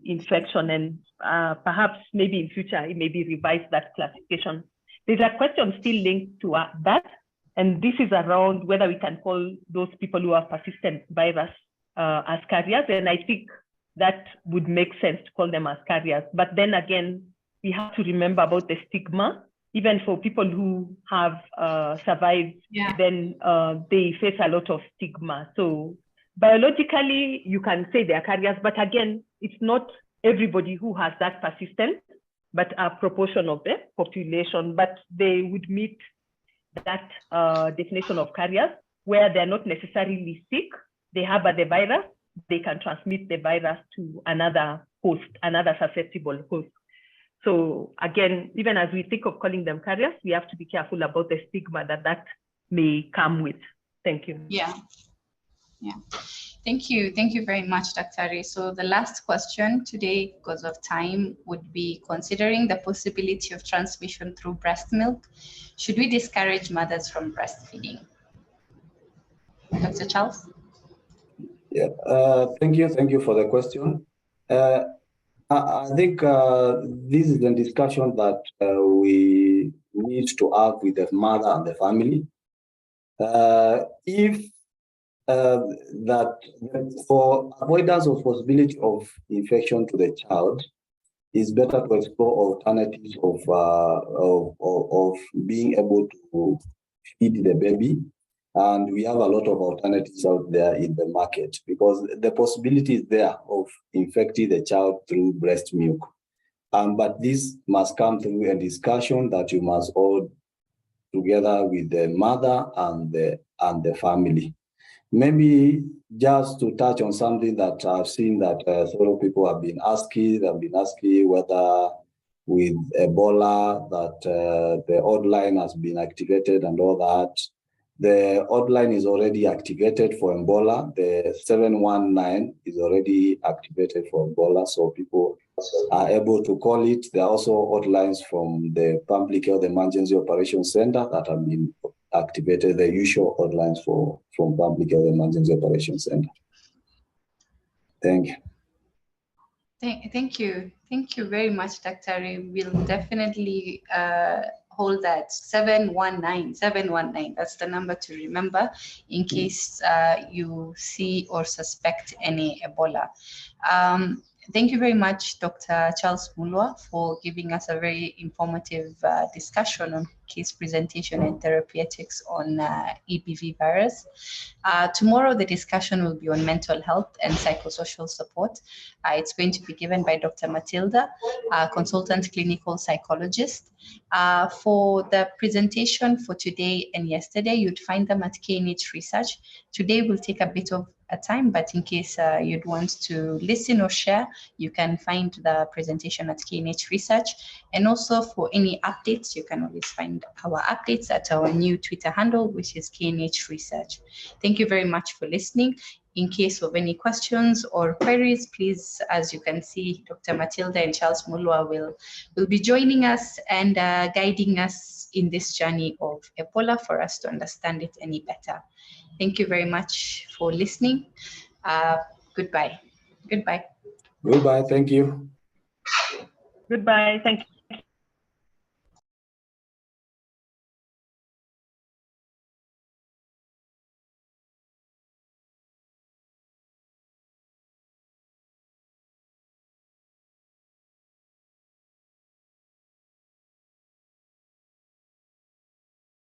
infection, and perhaps maybe in future it may be revised, that classification. There's a question still linked to that, and this is around whether we can call those people who have persistent virus as carriers, and I think that would make sense to call them as carriers. But then again, we have to remember about the stigma. Even for people who have survived, then they face a lot of stigma. So biologically, you can say they are carriers, but again, it's not everybody who has that persistence, but a proportion of the population. But they would meet that definition of carriers, where they're not necessarily sick, they harbor the virus, they can transmit the virus to another host, another susceptible host. So again, even as we think of calling them carriers, we have to be careful about the stigma that may come with. Thank you. Yeah. Thank you very much, Dr. Ray. So the last question today, because of time, would be considering the possibility of transmission through breast milk, should we discourage mothers from breastfeeding? Dr. Charles? Yeah, thank you for the question. I think this is a discussion that we need to have with the mother and the family. If that for avoidance of possibility of infection to the child, it's better to explore alternatives of being able to feed the baby. And we have a lot of alternatives out there in the market because the possibility is there of infecting the child through breast milk. But this must come through a discussion that you must all together with the mother and the family. Maybe just to touch on something that I've seen that several people have been asking whether with Ebola that the hotline has been activated and all that. The hotline is already activated for Ebola. The 719 is already activated for Ebola, so people are able to call it. There are also hotlines from the Public Health Emergency Operations Center that have been activated, the usual hotlines from Public Health Emergency Operations Center. Thank you. Thank you very much, Dr. Ray. We'll definitely hold that 719. That's the number to remember in case you see or suspect any Ebola. Thank you very much, Dr. Charles Mulwa, for giving us a very informative discussion on case presentation and therapeutics on EBV virus. Tomorrow, the discussion will be on mental health and psychosocial support. It's going to be given by Dr. Matilda, consultant clinical psychologist. For the presentation for today and yesterday, you'd find them at KNH Research. Today will take a bit of a time, but in case you'd want to listen or share, you can find the presentation at KNH Research. And also for any updates, you can always find our updates at our new Twitter handle, which is KNH Research. Thank you very much for listening. In case of any questions or queries, please, as you can see, Dr. Matilda and Charles Mulwa will be joining us and guiding us in this journey of Ebola for us to understand it any better. Thank you very much for listening. Goodbye. Goodbye. Thank you. Goodbye. Thank you.